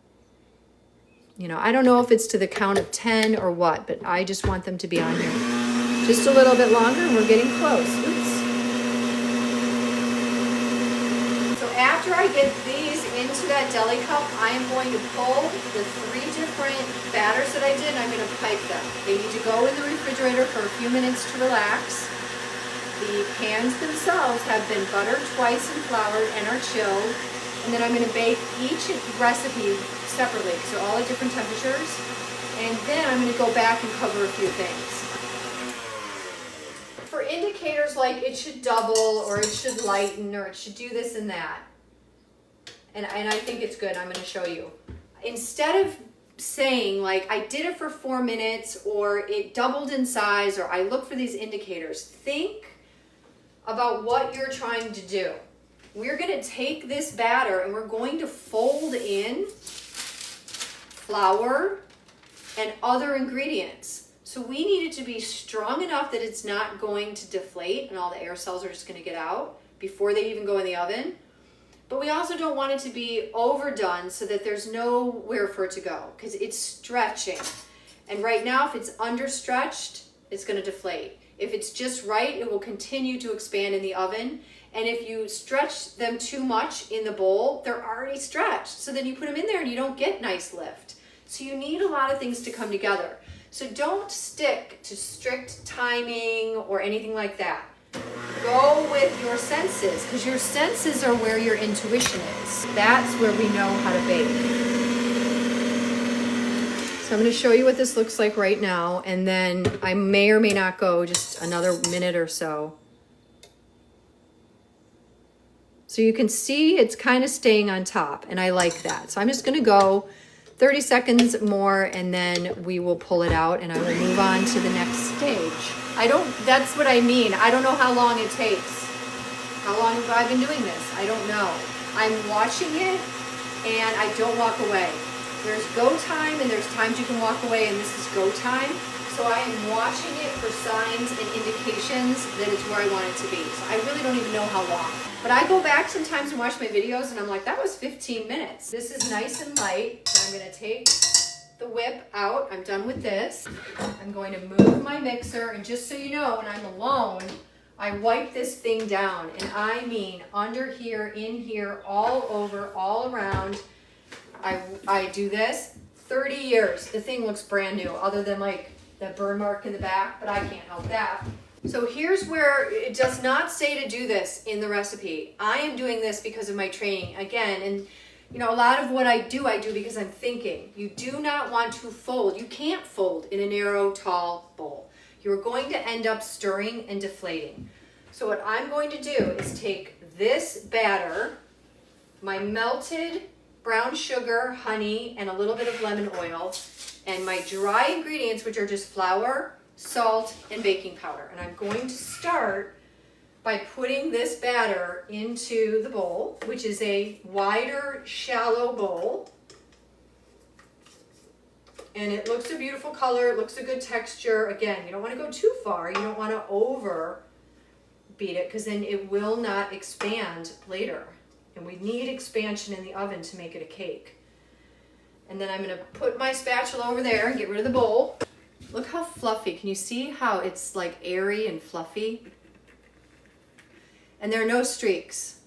You know, I don't know if it's to the count of 10 or what, but I just want them to be on here just a little bit longer, and we're getting close. Oops. So after I get these into that deli cup, I am going to pull the 3 different batters that I did, and I'm going to pipe them. They need to go in the refrigerator for a few minutes to relax. The pans themselves have been buttered twice and floured and are chilled. And then I'm going to bake each recipe separately, so all at different temperatures. And then I'm going to go back and cover a few things. For indicators like it should double, or it should lighten, or it should do this and that, and I think it's good, I'm going to show you. Instead of saying like I did it for 4 minutes, or it doubled in size, or I look for these indicators, think about what you're trying to do. We're going to take this batter and we're going to fold in flour and other ingredients. So we need it to be strong enough that it's not going to deflate and all the air cells are just going to get out before they even go in the oven. But we also don't want it to be overdone so that there's nowhere for it to go, because it's stretching. And right now, if it's understretched, it's going to deflate. If it's just right, it will continue to expand in the oven. And if you stretch them too much in the bowl, they're already stretched. So then you put them in there and you don't get nice lift. So you need a lot of things to come together. So don't stick to strict timing or anything like that. Go with your senses, because your senses are where your intuition is. That's where we know how to bake. So I'm going to show you what this looks like right now, and then I may or may not go just another minute or so. So you can see it's kind of staying on top, and I like that. So I'm just going to go 30 seconds more, and then we will pull it out, and I will move on to the next stage. That's what I mean. I don't know how long it takes. How long have I been doing this? I don't know. I'm watching it, and I don't walk away. There's go time, and there's times you can walk away, and this is go time. So I am watching it for signs and indications that it's where I want it to be. So I really don't even know how long. But I go back sometimes and watch my videos, and I'm like, that was 15 minutes. This is nice and light. So I'm going to take the whip out. I'm done with this. I'm going to move my mixer, and just so you know, when I'm alone, I wipe this thing down. And I mean under here, in here, all over, all around. I do this 30 years. The thing looks brand new, other than like the burn mark in the back, but I can't help that. So here's where it does not say to do this in the recipe. I am doing this because of my training again, and you know, a lot of what I do because I'm thinking. You do not want to fold. You can't fold in a narrow, tall bowl. You're going to end up stirring and deflating. So what I'm going to do is take this batter, my melted brown sugar, honey, and a little bit of lemon oil, and my dry ingredients, which are just flour, salt, and baking powder. And I'm going to start by putting this batter into the bowl, which is a wider, shallow bowl. And it looks a beautiful color, it looks a good texture. Again, you don't want to go too far. You don't want to over beat it, because then it will not expand later. And we need expansion in the oven to make it a cake. And then I'm going to put my spatula over there and get rid of the bowl. Look how fluffy. Can you see how it's like airy and fluffy? And there are no streaks.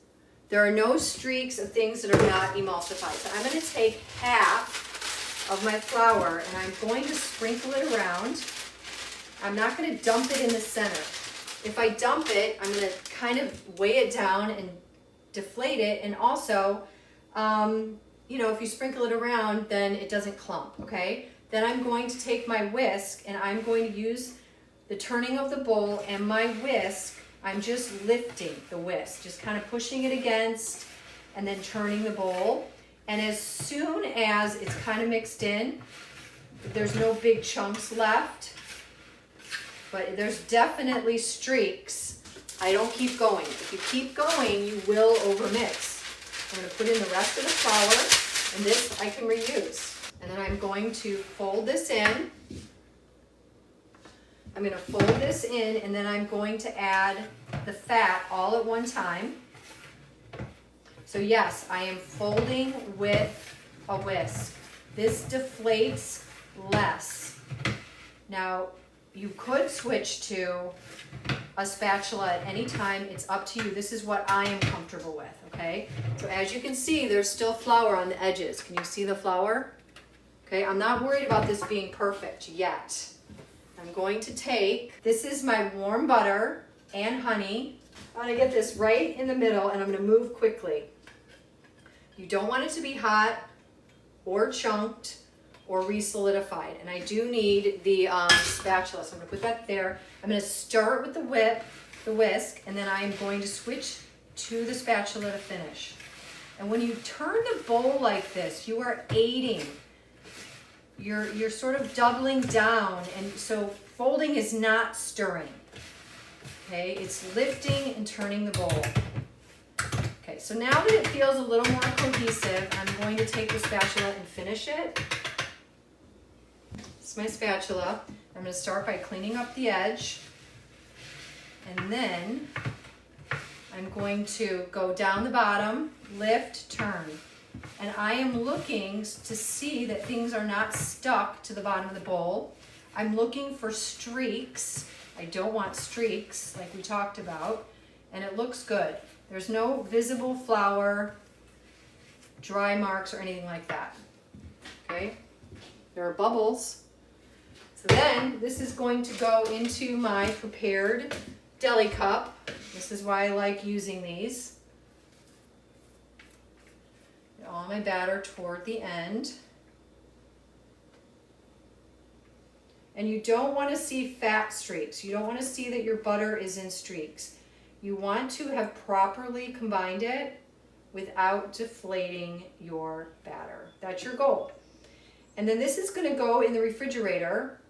There are no streaks of things that are not emulsified. So I'm going to take half of my flour and I'm going to sprinkle it around. I'm not going to dump it in the center. If I dump it, I'm going to kind of weigh it down and deflate it. And also, you know, if you sprinkle it around, then it doesn't clump, okay? Then I'm going to take my whisk and I'm going to use the turning of the bowl and my whisk. I'm just lifting the whisk, just kind of pushing it against and then turning the bowl. And as soon as it's kind of mixed in, there's no big chunks left, but there's definitely streaks. I don't keep going. If you keep going, you will overmix. I'm going to put in the rest of the flour And this I can reuse. And then I'm going to fold this in. I'm going to fold this in, and then I'm going to add the fat all at one time. So yes, I am folding with a whisk. This deflates less. Now, you could switch to a spatula at any time. It's up to you. This is what I am comfortable with, okay? So as you can see, there's still flour on the edges. Can you see the flour? Okay, I'm not worried about this being perfect yet. I'm going to take, this is my warm butter and honey. I'm gonna get this right in the middle, and I'm gonna move quickly. You don't want it to be hot or chunked or re-solidified. And I do need the spatula, so I'm gonna put that there. I'm gonna start with the whisk, and then I'm going to switch to the spatula to finish. And when you turn the bowl like this, you are aiding. You're sort of doubling down, and so folding is not stirring. Okay, it's lifting and turning the bowl. Okay, so now that it feels a little more cohesive, I'm going to take the spatula and finish it. This is my spatula. I'm going to start by cleaning up the edge, and then I'm going to go down the bottom, lift, turn. And I am looking to see that things are not stuck to the bottom of the bowl. I'm looking for streaks. I don't want streaks like we talked about. And it looks good. There's no visible flour, dry marks, or anything like that. Okay? There are bubbles. So then this is going to go into my prepared deli cup. This is why I like using these. All my batter toward the end. And you don't want to see fat streaks. You don't want to see that your butter is in streaks. You want to have properly combined it without deflating your batter. That's your goal. And then this is going to go in the refrigerator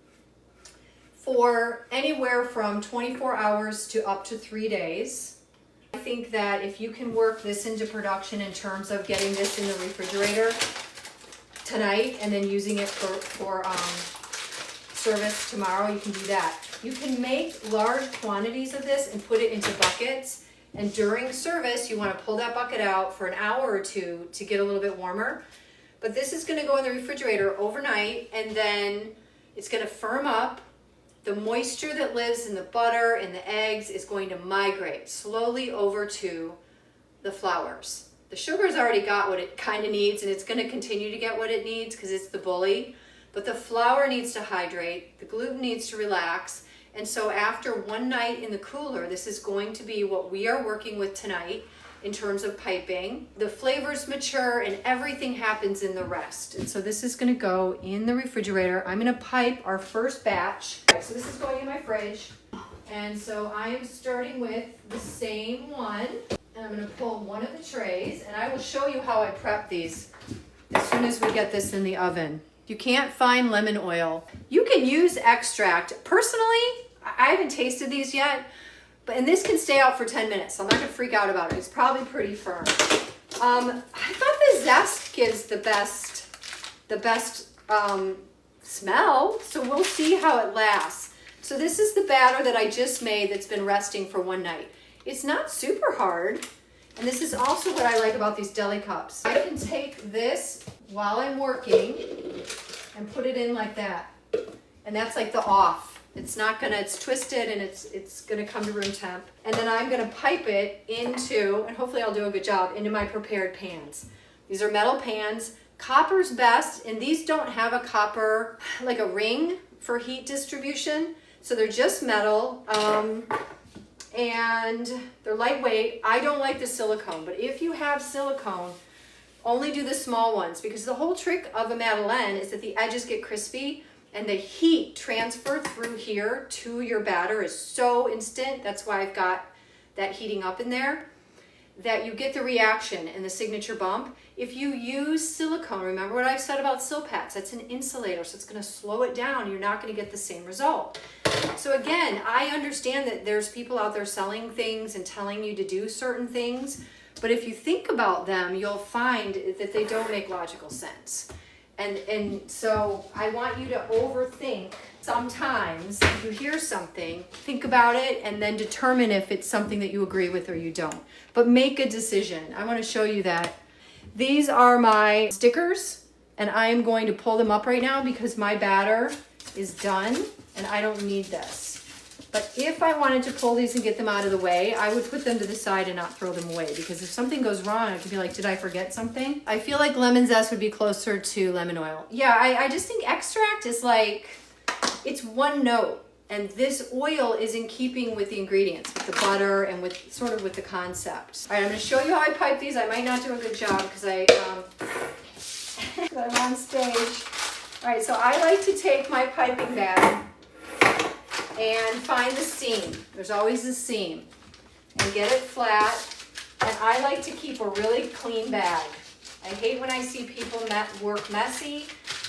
for anywhere from 24 hours to up to 3 days. I think that if you can work this into production in terms of getting this in the refrigerator tonight and then using it for service tomorrow, you can do that. You can make large quantities of this and put it into buckets, and during service you want to pull that bucket out for an hour or two to get a little bit warmer. But this is going to go in the refrigerator overnight, and then it's going to firm up. The moisture that lives in the butter and the eggs is going to migrate slowly over to the flours. The sugar's already got what it kind of needs, and it's going to continue to get what it needs because it's the bully. But the flour needs to hydrate, the gluten needs to relax, and so after one night in the cooler, this is going to be what we are working with tonight in terms of piping. The flavors mature and everything happens in the rest. And so this is going to go in the refrigerator. I'm going to pipe our first batch. So this is going in my fridge. And so I am starting with the same one. And I'm going to pull one of the trays. And I will show you how I prep these as soon as we get this in the oven. You can't find lemon oil. You can use extract. Personally, I haven't tasted these yet. And this can stay out for 10 minutes, so I'm not gonna freak out about it. It's probably pretty firm. I thought the zest gives the best smell, so we'll see how it lasts. So this is the batter that I just made that's been resting for one night. It's not super hard, and this is also what I like about these deli cups. I can take this while I'm working and put it in like that, and that's like the off. It's not gonna, it's twisted and it's gonna come to room temp. And then I'm gonna pipe it into, and hopefully I'll do a good job, into my prepared pans. These are metal pans. Copper's best, and these don't have a copper, like a ring for heat distribution. So they're just metal, and they're lightweight. I don't like the silicone, but if you have silicone, only do the small ones, because the whole trick of a Madeleine is that the edges get crispy, and the heat transfer through here to your batter is so instant. That's why I've got that heating up in there, that you get the reaction and the signature bump. If you use silicone, remember what I said about Silpats, that's an insulator, so it's gonna slow it down. You're not gonna get the same result. So again, I understand that there's people out there selling things and telling you to do certain things, But if you think about them, you'll find that they don't make logical sense. And so I want you to overthink. Sometimes if you hear something, think about it and then determine if it's something that you agree with or you don't. But make a decision. I want to show you that. These are my stickers and I am going to pull them up right now because my batter is done and I don't need this. But if I wanted to pull these and get them out of the way, I would put them to the side and not throw them away, because if something goes wrong, I could be like, did I forget something? I feel like lemon zest would be closer to lemon oil. Yeah, I just think extract is like, it's one note. And this oil is in keeping with the ingredients, with the butter and with sort of with the concept. All right, I'm gonna show you how I pipe these. I might not do a good job because I'm on stage. All right, so I like to take my piping bag and find the seam. There's always a seam. And get it flat. And I like to keep a really clean bag. I hate when I see people work messy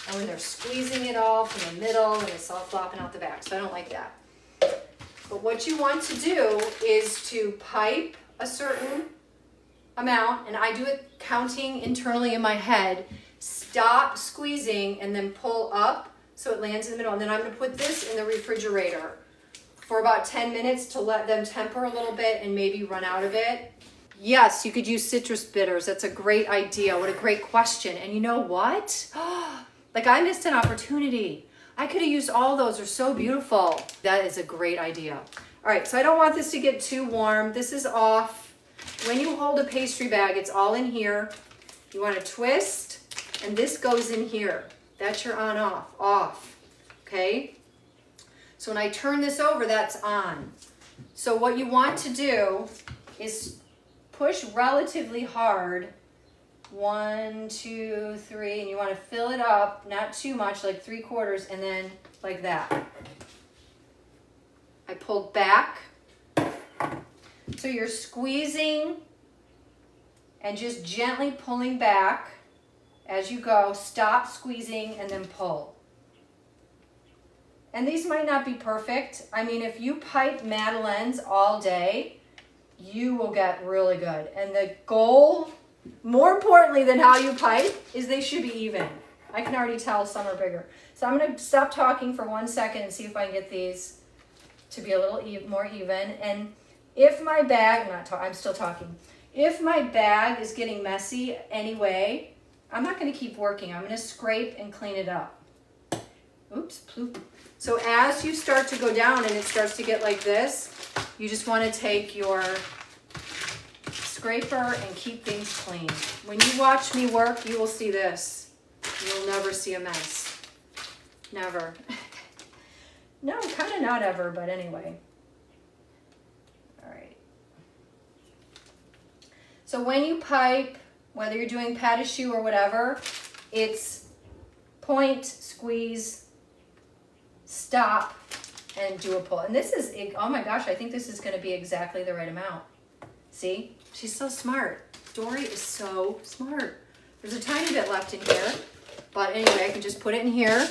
and when they're squeezing it all from the middle and it's all flopping out the back. So I don't like that. But what you want to do is to pipe a certain amount, and I do it counting internally in my head. Stop squeezing and then pull up so it lands in the middle. And then I'm going to put this in the refrigerator for about 10 minutes to let them temper a little bit and maybe run out of it. Yes, you could use citrus bitters. That's a great idea. What a great question. And you know what? Like, I missed an opportunity. I could have used all those. They're so beautiful. That is a great idea. All right, so I don't want this to get too warm. This is off. When you hold a pastry bag, it's all in here. You want to twist, and this goes in here. That's your on, off, okay? So when I turn this over, that's on. So what you want to do is push relatively hard. 1, 2, 3, and you want to fill it up, not too much, like 3/4, and then like that. I pulled back. So you're squeezing and just gently pulling back as you go. Stop squeezing and then pull. And these might not be perfect. I mean, if you pipe Madeleines all day, you will get really good. And the goal, more importantly than how you pipe, is they should be even. I can already tell some are bigger. So I'm going to stop talking for 1 second and see if I can get these to be a little more even. And if my bag, I'm still talking. If my bag is getting messy anyway, I'm not going to keep working. I'm going to scrape and clean it up. Oops, ploop. So as you start to go down and it starts to get like this, you just want to take your scraper and keep things clean. When you watch me work, you will see this. You'll never see a mess. Never. No, kind of not ever, but anyway. All right. So when you pipe, whether you're doing pâte à choux or whatever, it's point, squeeze, stop, and do a pull. And this is, oh my gosh, I think this is going to be exactly the right amount. See? She's so smart. Dorie is so smart. There's a tiny bit left in here, but anyway, I can just put it in here.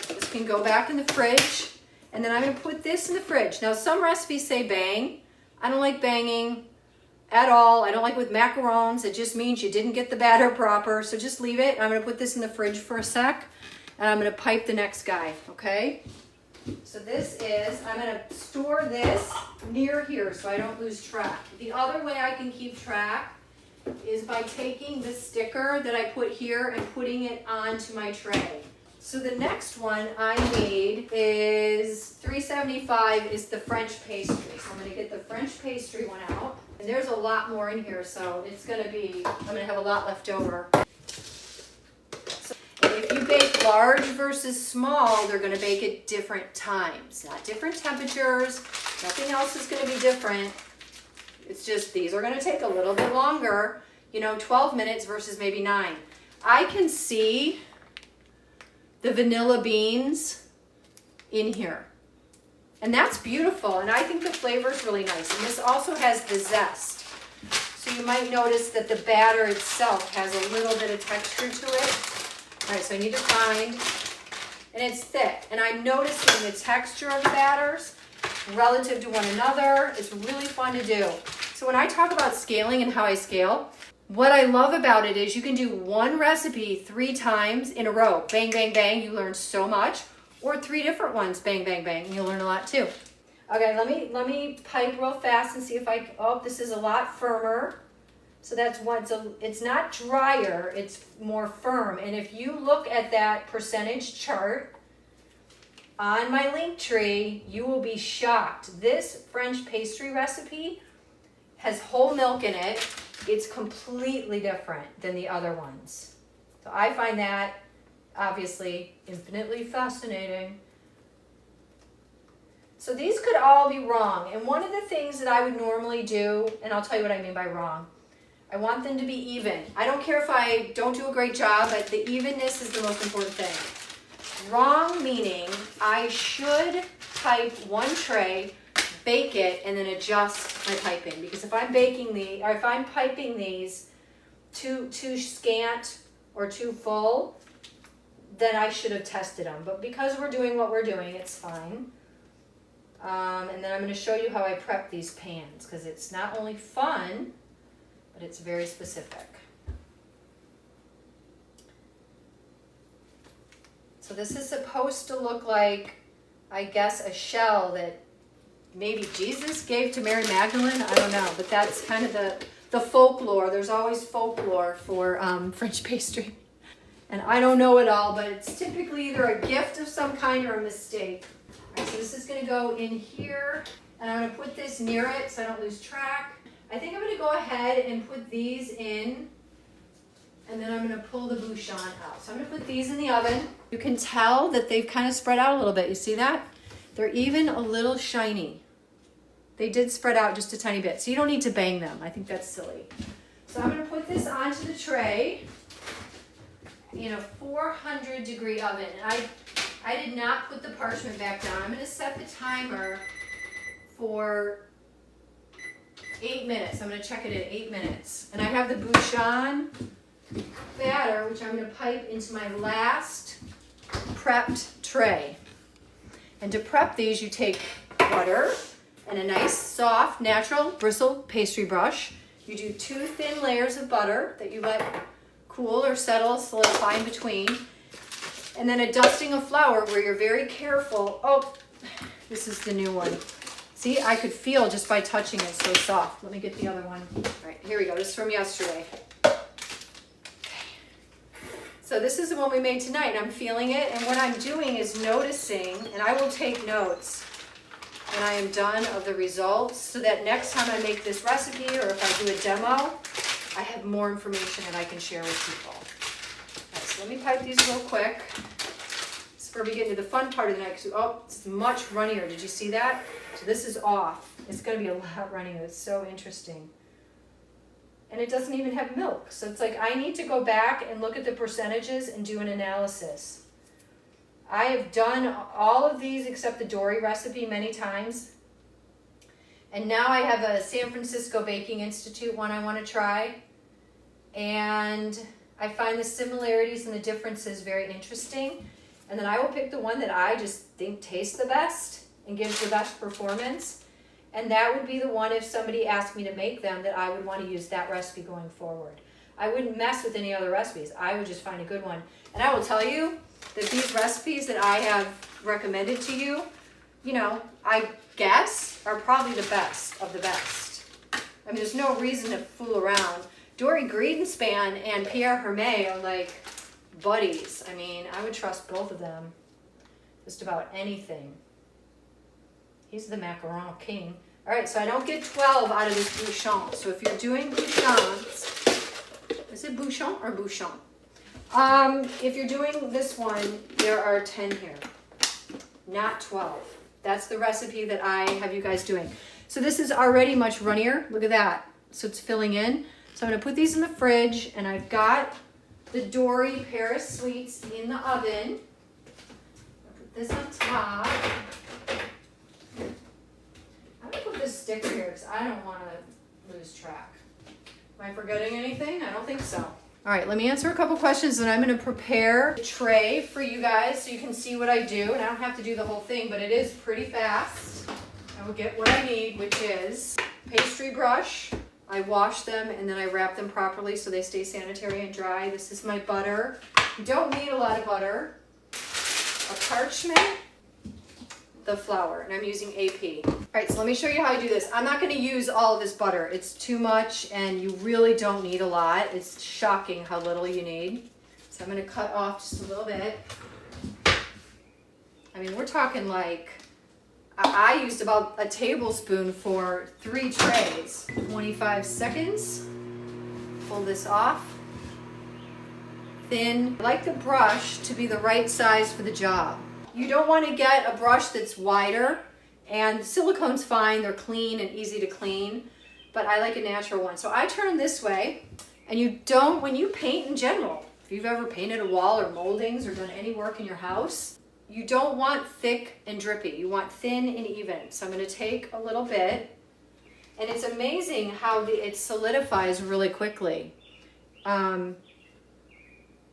This can go back in the fridge, and then I'm going to put this in the fridge. Now, some recipes say bang. I don't like banging at all. I don't like with macarons. It just means you didn't get the batter proper, so just leave it. I'm going to put this in the fridge for a sec, and I'm going to pipe the next guy, okay? So this is, I'm going to store this near here so I don't lose track. The other way I can keep track is by taking the sticker that I put here and putting it onto my tray. So the next one I need is $3.75 is the French pastry. So I'm going to get the French pastry one out. And there's a lot more in here, so it's going to be, I'm going to have a lot left over. If you bake large versus small, they're going to bake at different times, not different temperatures. Nothing else is going to be different. It's just these are going to take a little bit longer, 12 minutes versus maybe 9. I can see the vanilla beans in here. And that's beautiful. And I think the flavor is really nice. And this also has the zest. So you might notice that the batter itself has a little bit of texture to it. All right, so I need to find, and it's thick. And I'm noticing the texture of the batters relative to one another. It's really fun to do. So when I talk about scaling and how I scale, what I love about it is you can do one recipe 3 times in a row. Bang, bang, bang, you learn so much. Or 3 different ones, bang, bang, bang, and you'll learn a lot too. Okay, let me pipe real fast and see if oh, this is a lot firmer. So that's one, so it's not drier, it's more firm. And if you look at that percentage chart on my link tree, you will be shocked. This French pastry recipe has whole milk in it. It's completely different than the other ones. So I find that obviously infinitely fascinating. So these could all be wrong. And one of the things that I would normally do, and I'll tell you what I mean by wrong, I want them to be even. I don't care if I don't do a great job, but the evenness is the most important thing. Wrong meaning I should pipe one tray, bake it, and then adjust my piping. Because if I'm piping these too scant or too full, then I should have tested them. But because we're doing what we're doing, it's fine. And then I'm going to show you how I prep these pans, because it's not only fun, but it's very specific. So this is supposed to look like, I guess, a shell that maybe Jesus gave to Mary Magdalene. I don't know, but that's kind of the folklore. There's always folklore for French pastry. And I don't know it all, but it's typically either a gift of some kind or a mistake. All right, so this is going to go in here, and I'm going to put this near it so I don't lose track. I think I'm going to go ahead and put these in, and then I'm going to pull the Bouchon out. So I'm going to put these in the oven. You can tell that they've kind of spread out a little bit. You see that? They're even a little shiny. They did spread out just a tiny bit, so you don't need to bang them. I think that's silly. So I'm going to put this onto the tray in a 400-degree oven. And I did not put the parchment back down. I'm going to set the timer for 8 minutes. I'm going to check it at 8 minutes. And I have the Bouchon batter, which I'm going to pipe into my last prepped tray. And to prep these, you take butter and a nice, soft, natural bristle pastry brush. You do 2 thin layers of butter that you let cool or settle, solidify in between. And then a dusting of flour where you're very careful. Oh, this is the new one. See, I could feel just by touching it, so soft. Let me get the other one. All right, here we go. This is from yesterday. Okay. So this is the one we made tonight, and I'm feeling it. And what I'm doing is noticing, and I will take notes when I am done of the results, so that next time I make this recipe or if I do a demo, I have more information that I can share with people. All right, so let me pipe these real quick. This is where we get into the fun part of the night. Oh, it's much runnier. Did you see that? So this is off. It's going to be a lot runnier. It's so interesting. And it doesn't even have milk. So it's like I need to go back and look at the percentages and do an analysis. I have done all of these except the Dorie recipe many times. And now I have a San Francisco Baking Institute one I want to try. And I find the similarities and the differences very interesting. And then I will pick the one that I just think tastes the best and gives the best performance. And that would be the one, if somebody asked me to make them, that I would want to use that recipe going forward. I wouldn't mess with any other recipes. I would just find a good one. And I will tell you that these recipes that I have recommended to you, you know, I guess are probably the best of the best. I mean, there's no reason to fool around. Dorie Greenspan and Pierre Hermé are like buddies. I mean, I would trust both of them just about anything. He's the macaron king. All right, so I don't get 12 out of this Bouchon. So if you're doing Bouchons, is it Bouchon or Bouchon? If you're doing this one, there are 10 here, not 12. That's the recipe that I have you guys doing. So this is already much runnier. Look at that. So it's filling in. So I'm going to put these in the fridge, and I've got the Dorie Paris Sweets in the oven. I'll put this on top. I'm going to put this sticker here because I don't want to lose track. Am I forgetting anything? I don't think so. All right, let me answer a couple questions, and I'm going to prepare a tray for you guys so you can see what I do. And I don't have to do the whole thing, but it is pretty fast. I will get what I need, which is Pastry brush. I wash them and then I wrap them properly so they stay sanitary and dry. This is my butter. You don't need a lot of butter. A parchment, the flour, and I'm using AP. All right, so let me show you how I do this. I'm not gonna use all of this butter. It's too much and you really don't need a lot. It's shocking how little you need. So I'm gonna cut off just a little bit. I mean, we're talking like, I used about a tablespoon for 3 trays. 25 seconds. Pull this off. Thin. I like the brush to be the right size for the job. You don't want to get a brush that's wider, and silicone's fine. They're clean and easy to clean, but I like a natural one. So I turn this way, and you don't, when you paint in general, if you've ever painted a wall or moldings or done any work in your house, you don't want thick and drippy. You want thin and even. So I'm going to take a little bit, and it's amazing how it solidifies really quickly.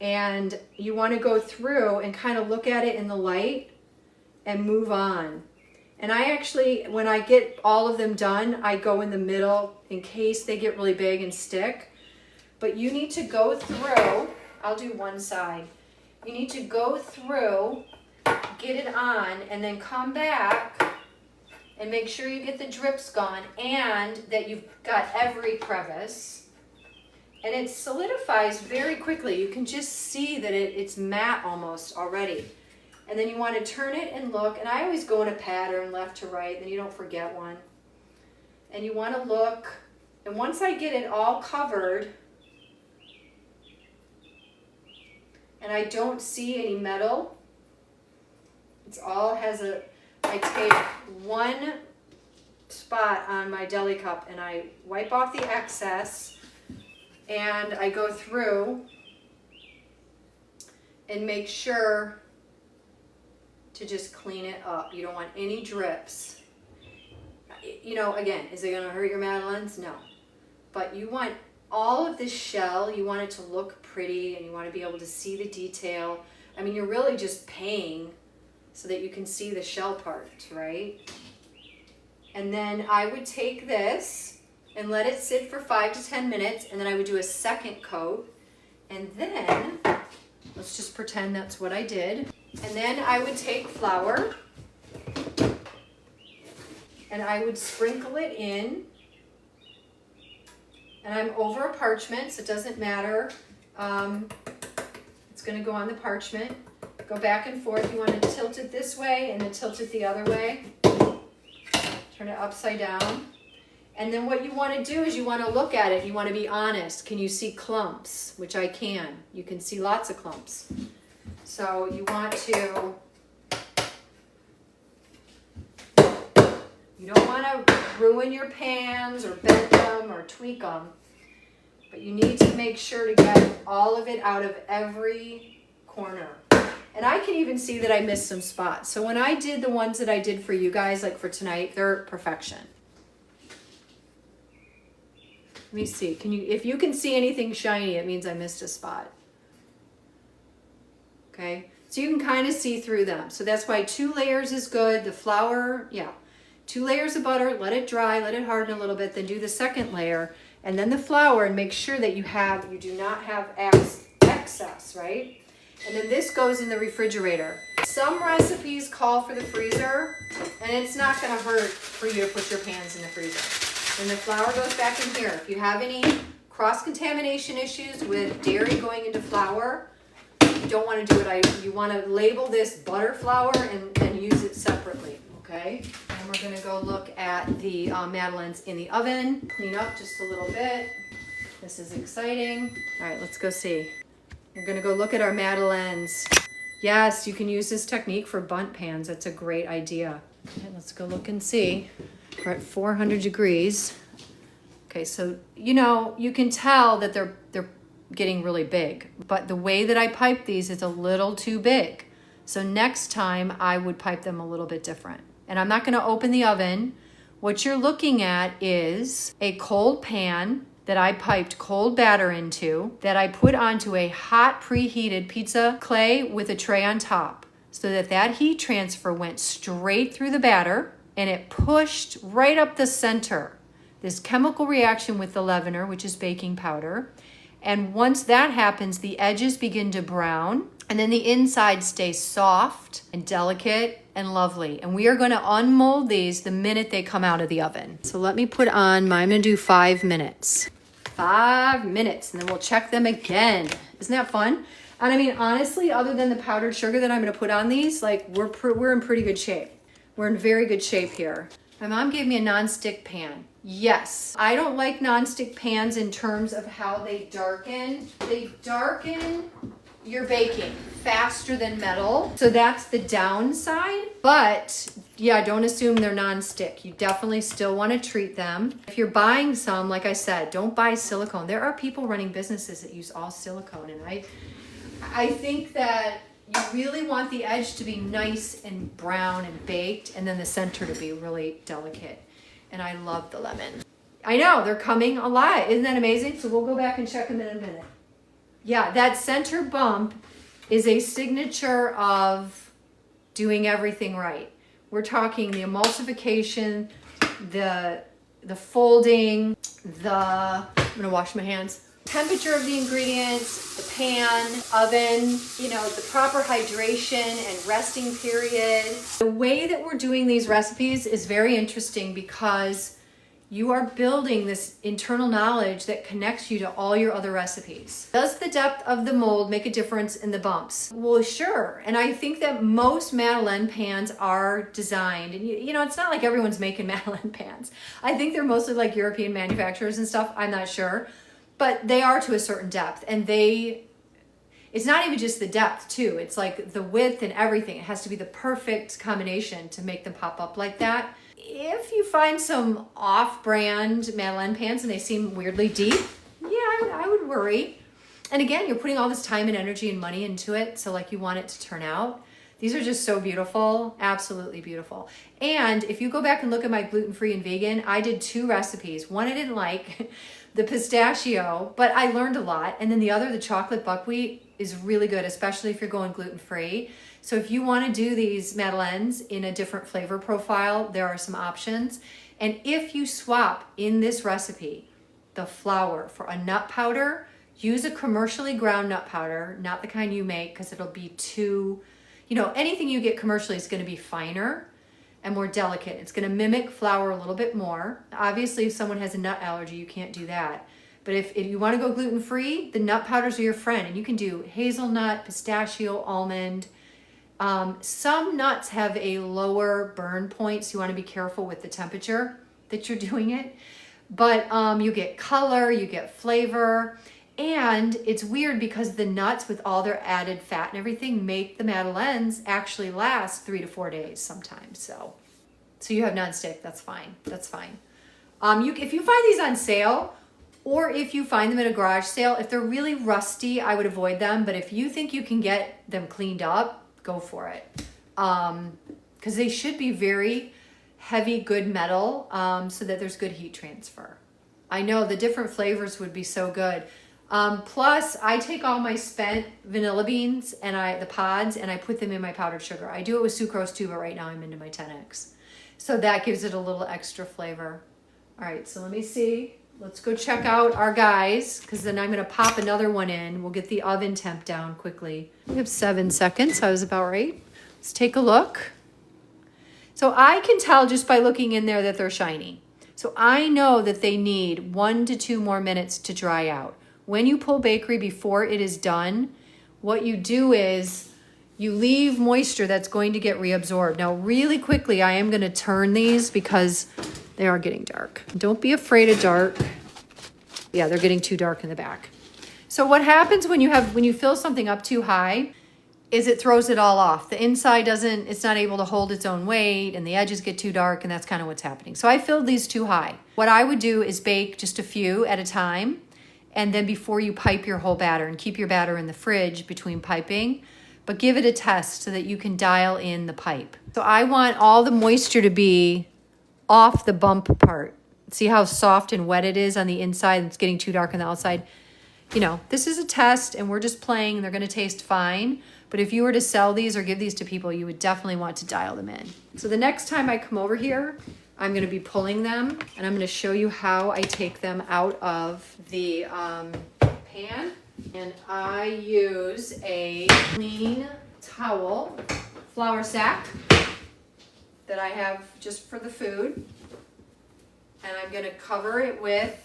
And you want to go through and kind of look at it in the light and move on. And I actually, when I get all of them done, I go in the middle in case they get really big and stick. But you need to go through, I'll do one side. You need to go through, get it on, and then come back and make sure you get the drips gone and that you've got every crevice. And it solidifies very quickly. You can just see that it's matte almost already. And then you want to turn it and look. And I always go in a pattern left to right, then you don't forget one. And you want to look. And once I get it all covered, and I don't see any metal, it's all has I take one spot on my deli cup and I wipe off the excess. And I go through and make sure to just clean it up. You don't want any drips. You know, again, is it going to hurt your Madeleines? No. But you want all of this shell, you want it to look pretty and you want to be able to see the detail. I mean, you're really just paying so that you can see the shell parts, right? And then I would take this and let it sit for 5 to 10 minutes, and then I would do a second coat, and then, let's just pretend that's what I did, and then I would take flour, and I would sprinkle it in, and I'm over a parchment, so it doesn't matter, it's going to go on the parchment, go back and forth. You want to tilt it this way, and then tilt it the other way, turn it upside down. And then what you want to do is you want to look at it. You want to be honest. Can you see clumps? Which I can. You can see lots of clumps. So you want to, you don't want to ruin your pans or bend them or tweak them. But you need to make sure to get all of it out of every corner. And I can even see that I missed some spots. So when I did the ones that I did for you guys, like for tonight, they're perfection. Let me see. If you can see anything shiny, it means I missed a spot. Okay, so you can kind of see through them. So that's why 2 layers is good. The flour, yeah, 2 layers of butter, let it dry, let it harden a little bit, then do the second layer, and then the flour, and make sure that you do not have excess, right? And then this goes in the refrigerator. Some recipes call for the freezer, and it's not going to hurt for you to put your pans in the freezer. And the flour goes back in here. If you have any cross-contamination issues with dairy going into flour, you don't want to do it. You want to label this butter flour and use it separately, okay? And we're going to go look at the Madeleines in the oven. Clean up just a little bit. This is exciting. All right, let's go see. We're going to go look at our Madeleines. Yes, you can use this technique for bundt pans. That's a great idea. Okay, let's go look and see. We're at 400 degrees. Okay, so you know, you can tell that they're getting really big, but the way that I pipe these is a little too big. So next time I would pipe them a little bit different. And I'm not going to open the oven. What you're looking at is a cold pan that I piped cold batter into, that I put onto a hot preheated pizza clay with a tray on top, so that heat transfer went straight through the batter and it pushed right up the center. this chemical reaction with the leavener, which is baking powder. And once that happens, the edges begin to brown, and then the inside stays soft and delicate and lovely. And we are going to unmold these the minute they come out of the oven. So let me put on I'm going to do 5 minutes. 5 minutes, and then we'll check them again. Isn't that fun? And I mean, honestly, other than the powdered sugar that I'm going to put on these, like we're in pretty good shape. We're in very good shape here. My mom gave me a non-stick pan. Yes, I don't like non-stick pans in terms of how they darken. They darken your baking faster than metal. So that's the downside. But yeah, don't assume they're non-stick. You definitely still want to treat them. If you're buying some, like I said, don't buy silicone. There are people running businesses that use all silicone. And I think that you really want the edge to be nice and brown and baked, and then the center to be really delicate. And I love the lemon. I know, they're coming alive. Isn't that amazing? So we'll go back and check them in a minute. Yeah, that center bump is a signature of doing everything right. We're talking the emulsification, the folding, I'm gonna wash my hands. Temperature of the ingredients, the pan, oven, you know, the proper hydration and resting period. The way that we're doing these recipes is very interesting because you are building this internal knowledge that connects you to all your other recipes. Does the depth of the mold make a difference in the bumps? Well, sure. And I think that most Madeleine pans are designed, and you know, it's not like everyone's making Madeleine pans. I think they're mostly like European manufacturers and stuff. I'm not sure. But they are to a certain depth, and it's not even just the depth too. It's like the width and everything. It has to be the perfect combination to make them pop up like that. If you find some off-brand Madeleine pans and they seem weirdly deep, yeah, I would worry. And again, you're putting all this time and energy and money into it, so like you want it to turn out. These are just so beautiful, absolutely beautiful. And if you go back and look at my gluten-free and vegan, I did 2 recipes. One I didn't like, the pistachio, but I learned a lot. And then the other, the chocolate buckwheat, is really good, especially if you're going gluten-free. So if you want to do these Madeleines in a different flavor profile, there are some options. And if you swap in this recipe the flour for a nut powder, use a commercially ground nut powder, not the kind you make, because it'll be too, you know, anything you get commercially is going to be finer and more delicate. It's going to mimic flour a little bit more. Obviously, if someone has a nut allergy, you can't do that. But if you want to go gluten-free, the nut powders are your friend, and you can do hazelnut, pistachio, almond. Some nuts have a lower burn point, so you want to be careful with the temperature that you're doing it. But you get color, you get flavor, and it's weird because the nuts with all their added fat and everything make the Madeleines actually last 3 to 4 days sometimes. So you have nonstick, that's fine, that's fine. If you find these on sale, or if you find them at a garage sale, if they're really rusty, I would avoid them. But if you think you can get them cleaned up, go for it. Because they should be very heavy, good metal, so that there's good heat transfer. I know the different flavors would be so good. Plus, I take all my spent vanilla beans and the pods, and I put them in my powdered sugar. I do it with sucrose too, but right now I'm into my 10X. So that gives it a little extra flavor. All right, so let me see. Let's go check out our guys, because then I'm going to pop another one in. We'll get the oven temp down quickly. We have 7 seconds. I was about right. Let's take a look. So I can tell just by looking in there that they're shiny. So I know that they need 1 to 2 more minutes to dry out. When you pull bakery before it is done, what you do is you leave moisture that's going to get reabsorbed. Now, really quickly, I am going to turn these because they are getting dark. Don't be afraid of dark. Yeah, they're getting too dark in the back. So what happens when you fill something up too high is it throws it all off. The inside it's not able to hold its own weight, and the edges get too dark, and that's kind of what's happening. So I filled these too high. What I would do is bake just a few at a time, and then before you pipe your whole batter, and keep your batter in the fridge between piping, but give it a test so that you can dial in the pipe. So I want all the moisture to be off the bump part. See how soft and wet it is on the inside, and it's getting too dark on the outside. You know, this is a test, and we're just playing, and they're going to taste fine. But if you were to sell these or give these to people, you would definitely want to dial them in. So the next time I come over here, I'm gonna be pulling them, and I'm gonna show you how I take them out of the pan. And I use a clean towel, flour sack that I have just for the food. And I'm gonna cover it with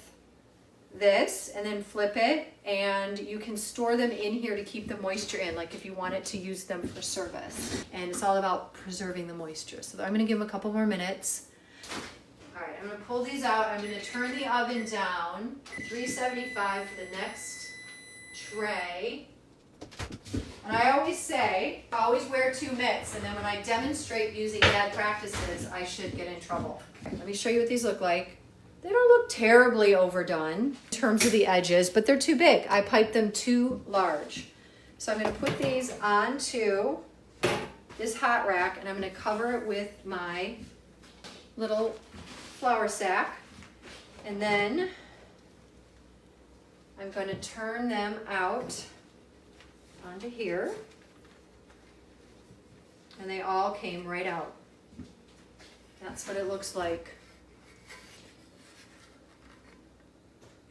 this and then flip it, and you can store them in here to keep the moisture in, like if you wanted to use them for service. And it's all about preserving the moisture. So I'm gonna give them a couple more minutes. All right, I'm gonna pull these out. I'm gonna turn the oven down, 375 for the next tray. And I always say, always wear 2 mitts, and then when I demonstrate using bad practices, I should get in trouble. Okay, let me show you what these look like. They don't look terribly overdone in terms of the edges, but they're too big. I piped them too large. So I'm gonna put these onto this hot rack, and I'm gonna cover it with my little flour sack. And then I'm gonna turn them out onto here. And they all came right out. That's what it looks like.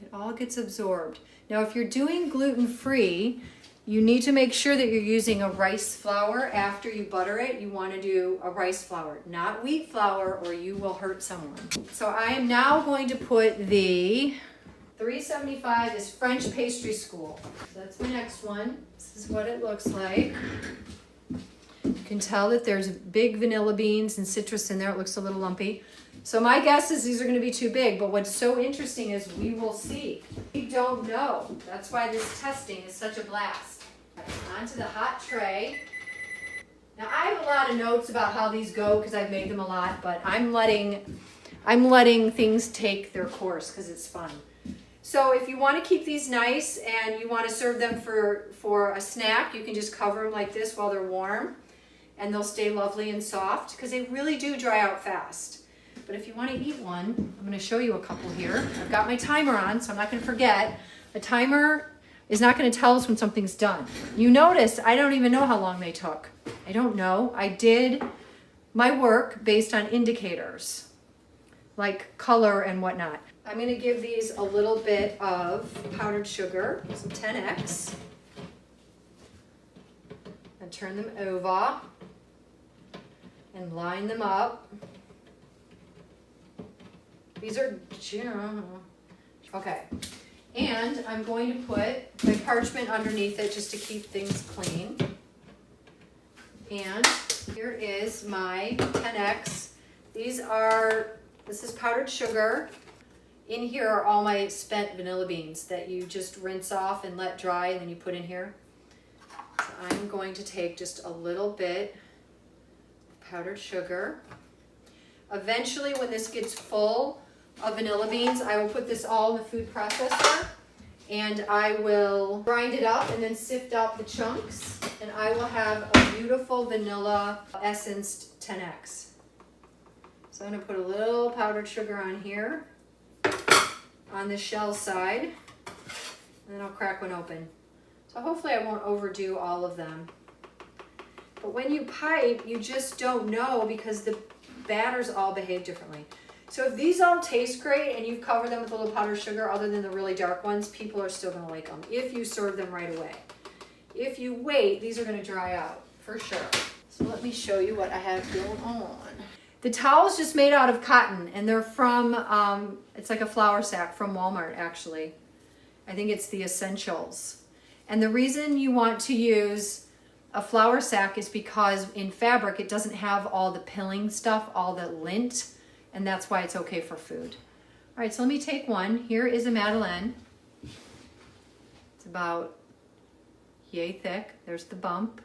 It all gets absorbed. Now, if you're doing gluten-free, you need to make sure that you're using a rice flour after you butter it. You want to do a rice flour, not wheat flour, or you will hurt someone. So I am now going to put the 375 is French Pastry School. So that's my next one. This is what it looks like. You can tell that there's big vanilla beans and citrus in there. It looks a little lumpy. So my guess is these are going to be too big, but what's so interesting is we will see. We don't know. That's why this testing is such a blast. Onto the hot tray. Now I have a lot of notes about how these go because I've made them a lot, but I'm letting things take their course because it's fun. So if you want to keep these nice and you want to serve them for a snack, you can just cover them like this while they're warm, and they'll stay lovely and soft because they really do dry out fast. But if you want to eat one, I'm going to show you a couple here. I've got my timer on, so I'm not going to forget. The timer is not going to tell us when something's done. You notice I don't even know how long they took. I don't know. I did my work based on indicators, like color and whatnot. I'm going to give these a little bit of powdered sugar, some 10X, and turn them over and line them up. These are, okay. And I'm going to put my parchment underneath it just to keep things clean. And here is my 10X. This is powdered sugar. In here are all my spent vanilla beans that you just rinse off and let dry, and then you put in here. So I'm going to take just a little bit of powdered sugar. Eventually, when this gets full of vanilla beans, I will put this all in the food processor, and I will grind it up and then sift out the chunks, and I will have a beautiful vanilla essenced 10X. So I'm going to put a little powdered sugar on here, on the shell side, and then I'll crack one open. So hopefully I won't overdo all of them. But when you pipe, you just don't know because the batters all behave differently. So if these all taste great and you've covered them with a little powdered sugar, other than the really dark ones, people are still going to like them if you serve them right away. If you wait, these are going to dry out for sure. So let me show you what I have going on. The towel's just made out of cotton, and they're from, it's like a flour sack from Walmart, actually. I think it's the Essentials. And the reason you want to use a flour sack is because in fabric, it doesn't have all the pilling stuff, all the lint, and that's why it's okay for food. All right, so let me take one. Here is a Madeleine. It's about yay thick. There's the bump.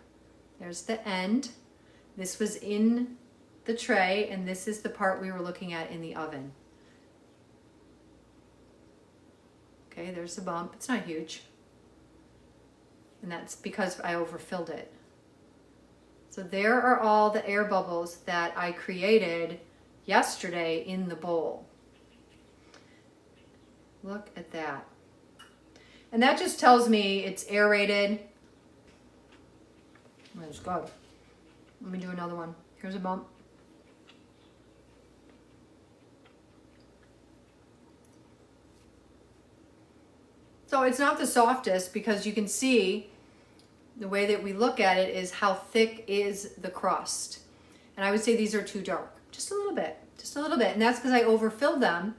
There's the end. This was in the tray, and this is the part we were looking at in the oven. Okay, there's the bump. It's not huge. And that's because I overfilled it. So there are all the air bubbles that I created yesterday in the bowl. Look at that. And that just tells me it's aerated. Let's go. Let me do another one. Here's a bump. So it's not the softest because you can see the way that we look at it is how thick is the crust. And I would say these are too dark, just a little bit. And that's because I overfilled them,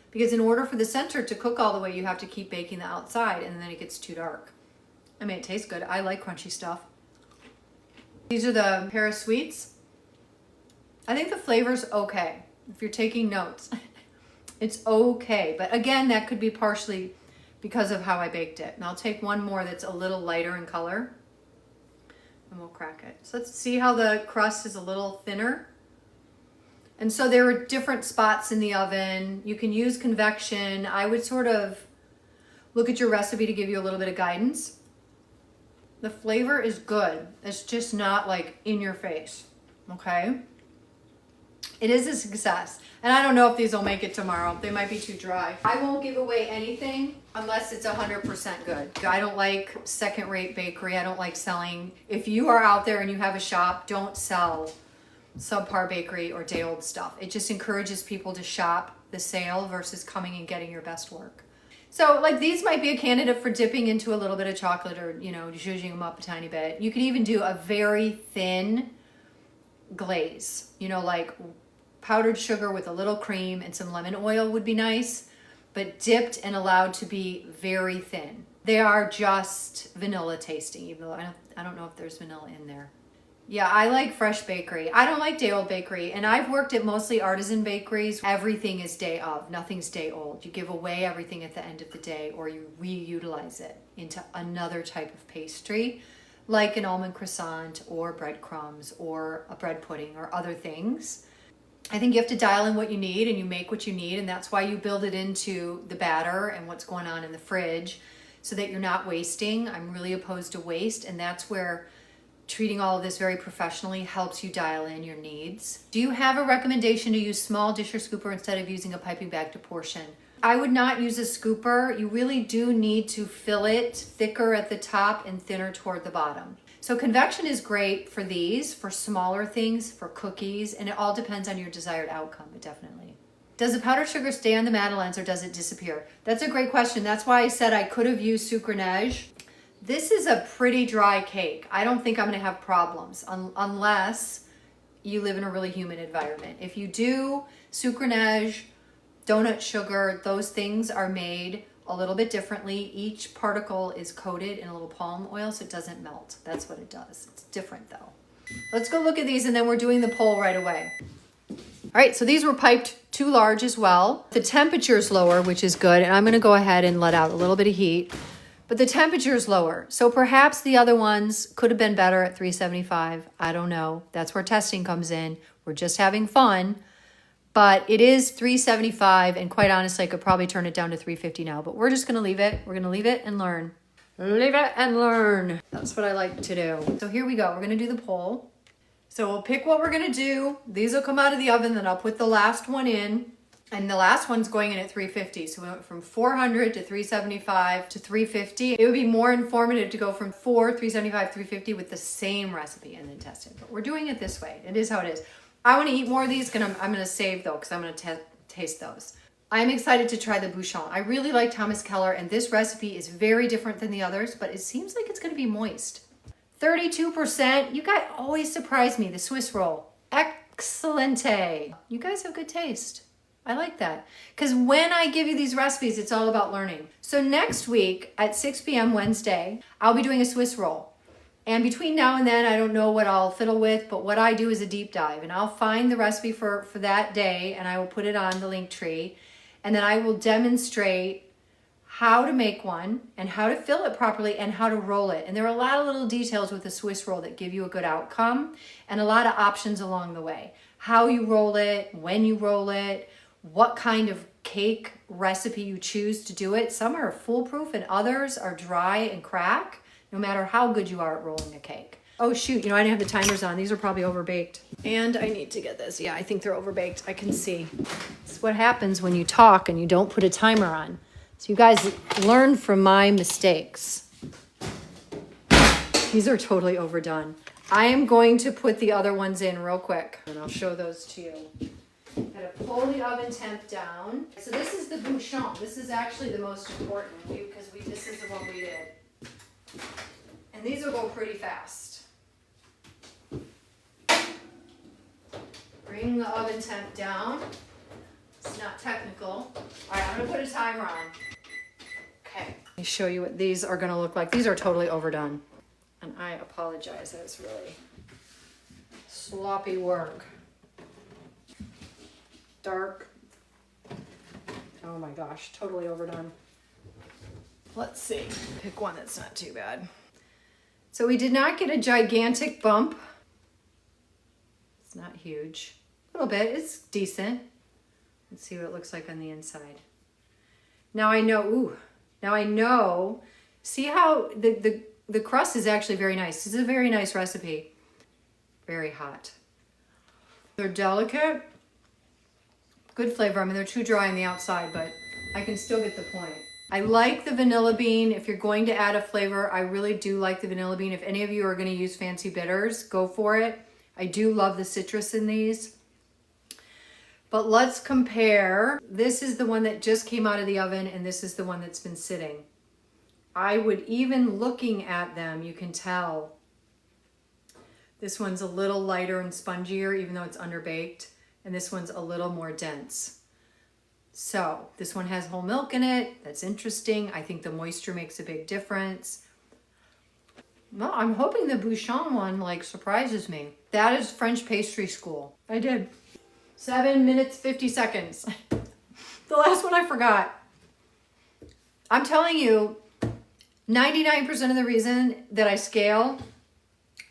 because in order for the center to cook all the way, you have to keep baking the outside, and then it gets too dark. I mean, it tastes good. I like crunchy stuff. These are the Paris sweets. I think the flavor's okay. If you're taking notes, it's okay. But again, that could be partially because of how I baked it. And I'll take one more that's a little lighter in color, and we'll crack it. So let's see how the crust is a little thinner. And so there are different spots in the oven. You can use convection. I would sort of look at your recipe to give you a little bit of guidance. The flavor is good. It's just not like in your face, okay? It is a success. And I don't know if these will make it tomorrow. They might be too dry. I won't give away anything unless it's 100% good. I don't like second-rate bakery. I don't like selling. If you are out there and you have a shop, don't sell subpar bakery or day-old stuff. It just encourages people to shop the sale versus coming and getting your best work. So like these might be a candidate for dipping into a little bit of chocolate or, you know, zhuzhing them up a tiny bit. You could even do a very thin glaze, you know, like powdered sugar with a little cream and some lemon oil would be nice, but dipped and allowed to be very thin. They are just vanilla tasting, even though I don't know if there's vanilla in there. Yeah, I like fresh bakery. I don't like day old bakery, and I've worked at mostly artisan bakeries. Everything is day of, nothing's day old. You give away everything at the end of the day, or you reutilize it into another type of pastry, like an almond croissant or breadcrumbs or a bread pudding or other things. I think you have to dial in what you need, and you make what you need, and that's why you build it into the batter and what's going on in the fridge so that you're not wasting. I'm really opposed to waste, and that's where treating all of this very professionally helps you dial in your needs. Do you have a recommendation to use small dish or scooper instead of using a piping bag to portion? I would not use a scooper. You really do need to fill it thicker at the top and thinner toward the bottom. So convection is great for these, for smaller things, for cookies, and it all depends on your desired outcome, but definitely. Does the powdered sugar stay on the Madeleines or does it disappear? That's a great question. That's why I said I could have used sucrage. This is a pretty dry cake. I don't think I'm gonna have problems unless you live in a really humid environment. If you do, sucrage, donut sugar, those things are made a little bit differently. Each particle is coated in a little palm oil so it doesn't melt. That's what it does. It's different though. Let's go look at these and then we're doing the poll right away. All right, so these were piped too large as well. The temperature is lower, which is good, and I'm gonna go ahead and let out a little bit of heat. But the temperature is lower. So perhaps the other ones could have been better at 375. I don't know. That's where testing comes in. We're just having fun. But it is 375, and quite honestly, I could probably turn it down to 350 now. But we're just gonna leave it. We're gonna leave it and learn. Leave it and learn. That's what I like to do. So here we go. We're gonna do the poll. So we'll pick what we're gonna do. These will come out of the oven, then I'll put the last one in. And the last one's going in at 350. So we went from 400 to 375 to 350. It would be more informative to go from 375, 350 with the same recipe and then test it. But we're doing it this way. It is how it is. I want to eat more of these. I'm going to save though, because I'm going to taste those. I'm excited to try the Bouchon. I really like Thomas Keller, and this recipe is very different than the others, but it seems like it's going to be moist. 32%. You guys always surprise me. The Swiss roll. Excellente. You guys have good taste. I like that. Because when I give you these recipes, it's all about learning. So next week at 6 p.m. Wednesday, I'll be doing a Swiss roll. And between now and then, I don't know what I'll fiddle with, but what I do is a deep dive. And I'll find the recipe for that day, and I will put it on the link tree. And then I will demonstrate how to make one, and how to fill it properly, and how to roll it. And there are a lot of little details with the Swiss roll that give you a good outcome, and a lot of options along the way. How you roll it, when you roll it, what kind of cake recipe you choose to do it. Some are foolproof and others are dry and crack, no matter how good you are at rolling a cake. Oh shoot, I didn't have the timers on. These are probably overbaked. And I need to get this. Yeah, I think they're overbaked. I can see. It's what happens when you talk and you don't put a timer on. So you guys learn from my mistakes. These are totally overdone. I am going to put the other ones in real quick and I'll show those to you. Gotta pull the oven temp down. So this is the Bouchon. This is actually the most important because this is the one we did. And these will go pretty fast. Bring the oven temp down. It's not technical. All right, I'm gonna put a timer on. Okay. Let me show you what these are gonna look like. These are totally overdone. And I apologize, that was really sloppy work. Dark. Oh my gosh, totally overdone. Let's see, pick one that's not too bad. So we did not get a gigantic bump. It's not huge. A little bit, it's decent. Let's see what it looks like on the inside. Now I know, see how the crust is actually very nice. This is a very nice recipe. Very hot. They're delicate. Good flavor. I mean, they're too dry on the outside, but I can still get the point. I like the vanilla bean. If you're going to add a flavor, I really do like the vanilla bean. If any of you are going to use fancy bitters, go for it. I do love the citrus in these. But let's compare. This is the one that just came out of the oven, and this is the one that's been sitting. I would, even looking at them, you can tell this one's a little lighter and spongier, even though it's underbaked. And this one's a little more dense. So this one has whole milk in it. That's interesting. I think the moisture makes a big difference. Well, I'm hoping the Bouchon one like surprises me. That is French pastry school. I did. 7 minutes, 50 seconds. The last one I forgot. I'm telling you, 99% of the reason that I scale,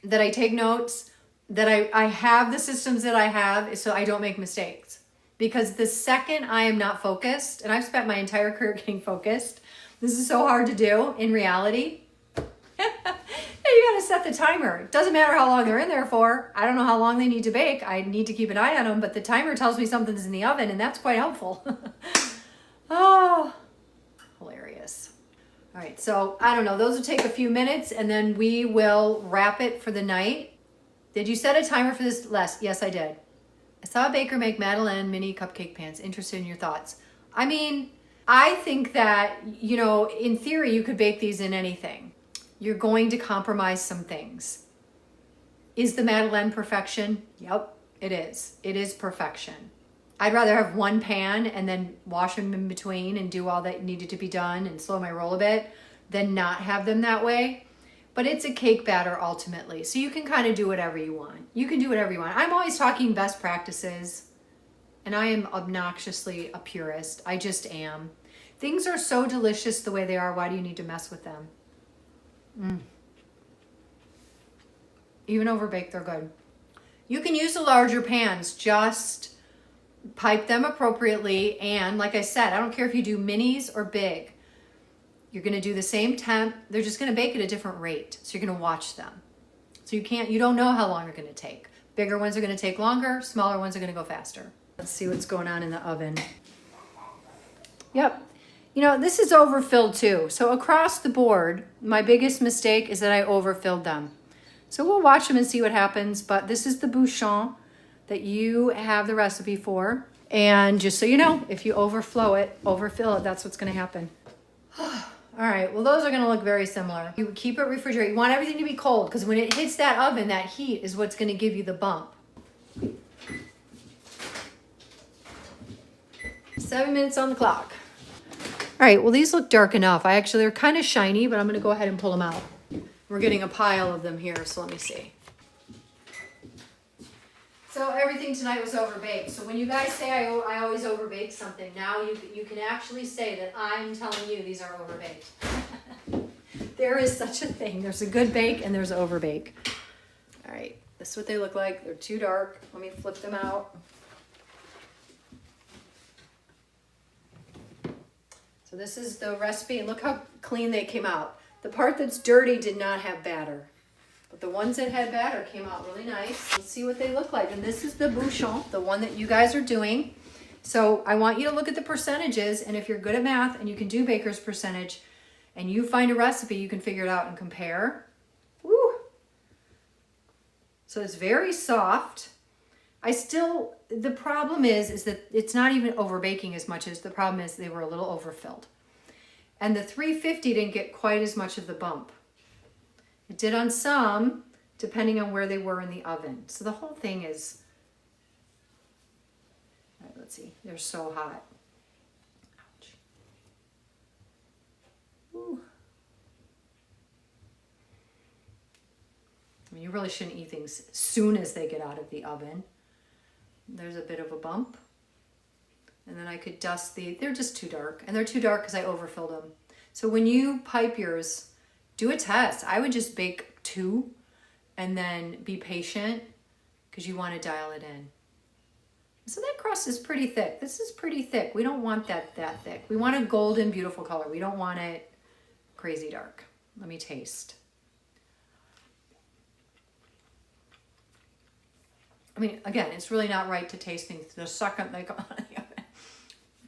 that I take notes, that I have the systems that I have is so I don't make mistakes. Because the second I am not focused, and I've spent my entire career getting focused, this is so hard to do in reality. You gotta set the timer. It doesn't matter how long they're in there for. I don't know how long they need to bake. I need to keep an eye on them, but the timer tells me something's in the oven, and that's quite helpful. Oh, hilarious. All right, so I don't know. Those will take a few minutes, and then we will wrap it for the night. Did you set a timer for this, Les? Yes, I did. I saw a baker make Madeleine mini cupcake pans. Interested in your thoughts. I mean, I think that, you know, in theory, you could bake these in anything. You're going to compromise some things. Is the Madeleine perfection? Yep, it is. It is perfection. I'd rather have one pan and then wash them in between and do all that needed to be done and slow my roll a bit than not have them that way. But it's a cake batter ultimately. So you can kind of do whatever you want. You can do whatever you want. I'm always talking best practices, and I am obnoxiously a purist. I just am. Things are so delicious the way they are. Why do you need to mess with them? Even overbaked, they're good. You can use the larger pans. Just pipe them appropriately. And like I said, I don't care if you do minis or big. You're going to do the same temp. They're just going to bake at a different rate. So you're going to watch them. So you don't know how long they're going to take. Bigger ones are going to take longer. Smaller ones are going to go faster. Let's see what's going on in the oven. Yep. You know, this is overfilled too. So across the board, my biggest mistake is that I overfilled them. So we'll watch them and see what happens. But this is the Bouchon that you have the recipe for. And just so you know, if you overfill it, that's what's going to happen. All right, well, those are gonna look very similar. You keep it refrigerated. You want everything to be cold because when it hits that oven, that heat is what's gonna give you the bump. 7 minutes on the clock. All right, well, these look dark enough. They're kind of shiny, but I'm gonna go ahead and pull them out. We're getting a pile of them here, so let me see. So everything tonight was overbaked. So when you guys say I always overbake something, now you can actually say that I'm telling you these are overbaked. There is such a thing. There's a good bake and there's overbake. All right, this is what they look like. They're too dark. Let me flip them out. So this is the recipe, and look how clean they came out. The part that's dirty did not have batter. But the ones that had batter came out really nice. Let's see what they look like. And this is the Bouchon, the one that you guys are doing. So I want you to look at the percentages, and if you're good at math and you can do baker's percentage and you find a recipe, you can figure it out and compare. Woo! So it's very soft. I still the problem is that it's not even over baking as much as the problem is they were a little overfilled. And the 350 didn't get quite as much of the bump. It did on some, depending on where they were in the oven. So the whole thing is, all right, let's see, they're so hot. Ouch. Ooh. I mean, you really shouldn't eat things as soon as they get out of the oven. There's a bit of a bump. And then I could dust they're just too dark. And they're too dark because I overfilled them. So when you pipe yours, do a test. I would just bake 2 and then be patient because you want to dial it in. So that crust is pretty thick. This is pretty thick. We don't want that thick. We want a golden, beautiful color. We don't want it crazy dark. Let me taste. I mean, again, it's really not right to taste things the second they go on the oven.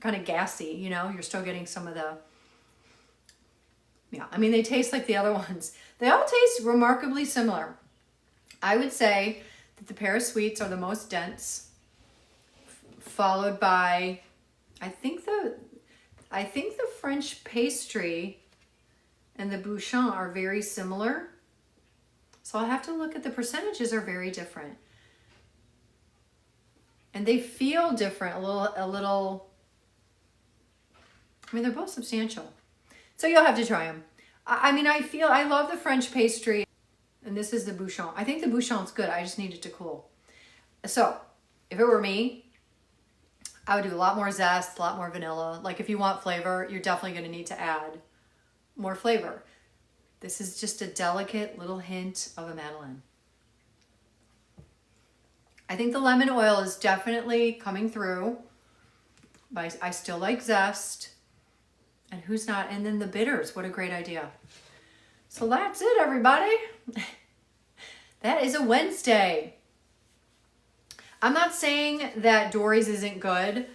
Kind of gassy, you know, you're still getting some of the, yeah, I mean, they taste like the other ones. They all taste remarkably similar. I would say that the Paris sweets are the most dense, followed by, I think the French pastry and the Bouchon are very similar. So I'll have to look at the percentages are very different. And they feel different, a little, I mean, they're both substantial. So you'll have to try them. I mean, I love the French pastry, and this is the Bouchon. I think the Bouchon's good. I just need it to cool. So if it were me, I would do a lot more zest, a lot more vanilla. Like if you want flavor, you're definitely going to need to add more flavor. This is just a delicate little hint of a Madeleine. I think the lemon oil is definitely coming through, but I still like zest. And who's not? And then the bitters, what a great idea. So that's it, everybody. That is a Wednesday. I'm not saying that Dorie's isn't good.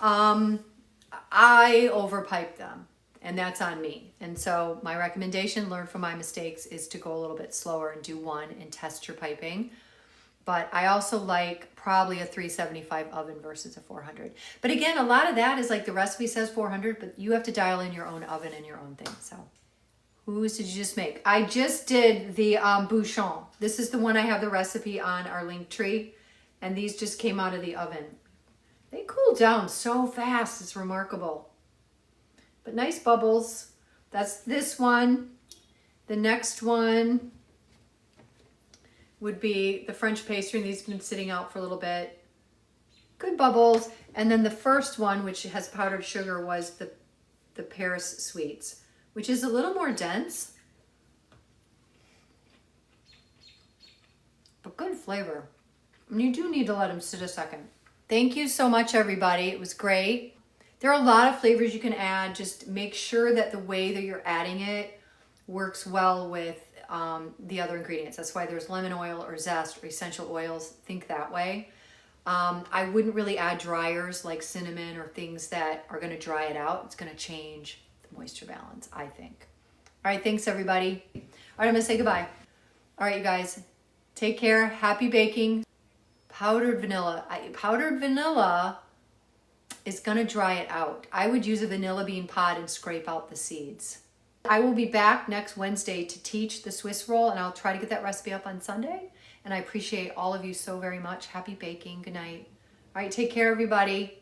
I overpipe them, and that's on me. And so my recommendation, learn from my mistakes, is to go a little bit slower and do 1 and test your piping. But I also like probably a 375 oven versus a 400. But again, a lot of that is like the recipe says 400, but you have to dial in your own oven and your own thing. So whose did you just make? I just did the Bouchon. This is the one I have the recipe on our link tree. And these just came out of the oven. They cool down so fast. It's remarkable. But nice bubbles. That's this one. The next one would be the French pastry, and these have been sitting out for a little bit. Good bubbles. And then the first one, which has powdered sugar, was the Paris sweets, which is a little more dense, but good flavor. And you do need to let them sit a second. Thank you so much, everybody. It was great. There are a lot of flavors you can add. Just make sure that the way that you're adding it works well with the other ingredients. That's why there's lemon oil or zest or essential oils. Think that way. I wouldn't really add dryers like cinnamon or things that are going to dry it out. It's going to change the moisture balance, I think. All right, thanks everybody. All right, I'm going to say goodbye. All right, you guys, take care. Happy baking. Powdered vanilla. Powdered vanilla is going to dry it out. I would use a vanilla bean pod and scrape out the seeds. I will be back next Wednesday to teach the Swiss roll, and I'll try to get that recipe up on Sunday. And I appreciate all of you so very much. Happy baking. Good night. All right, take care, everybody.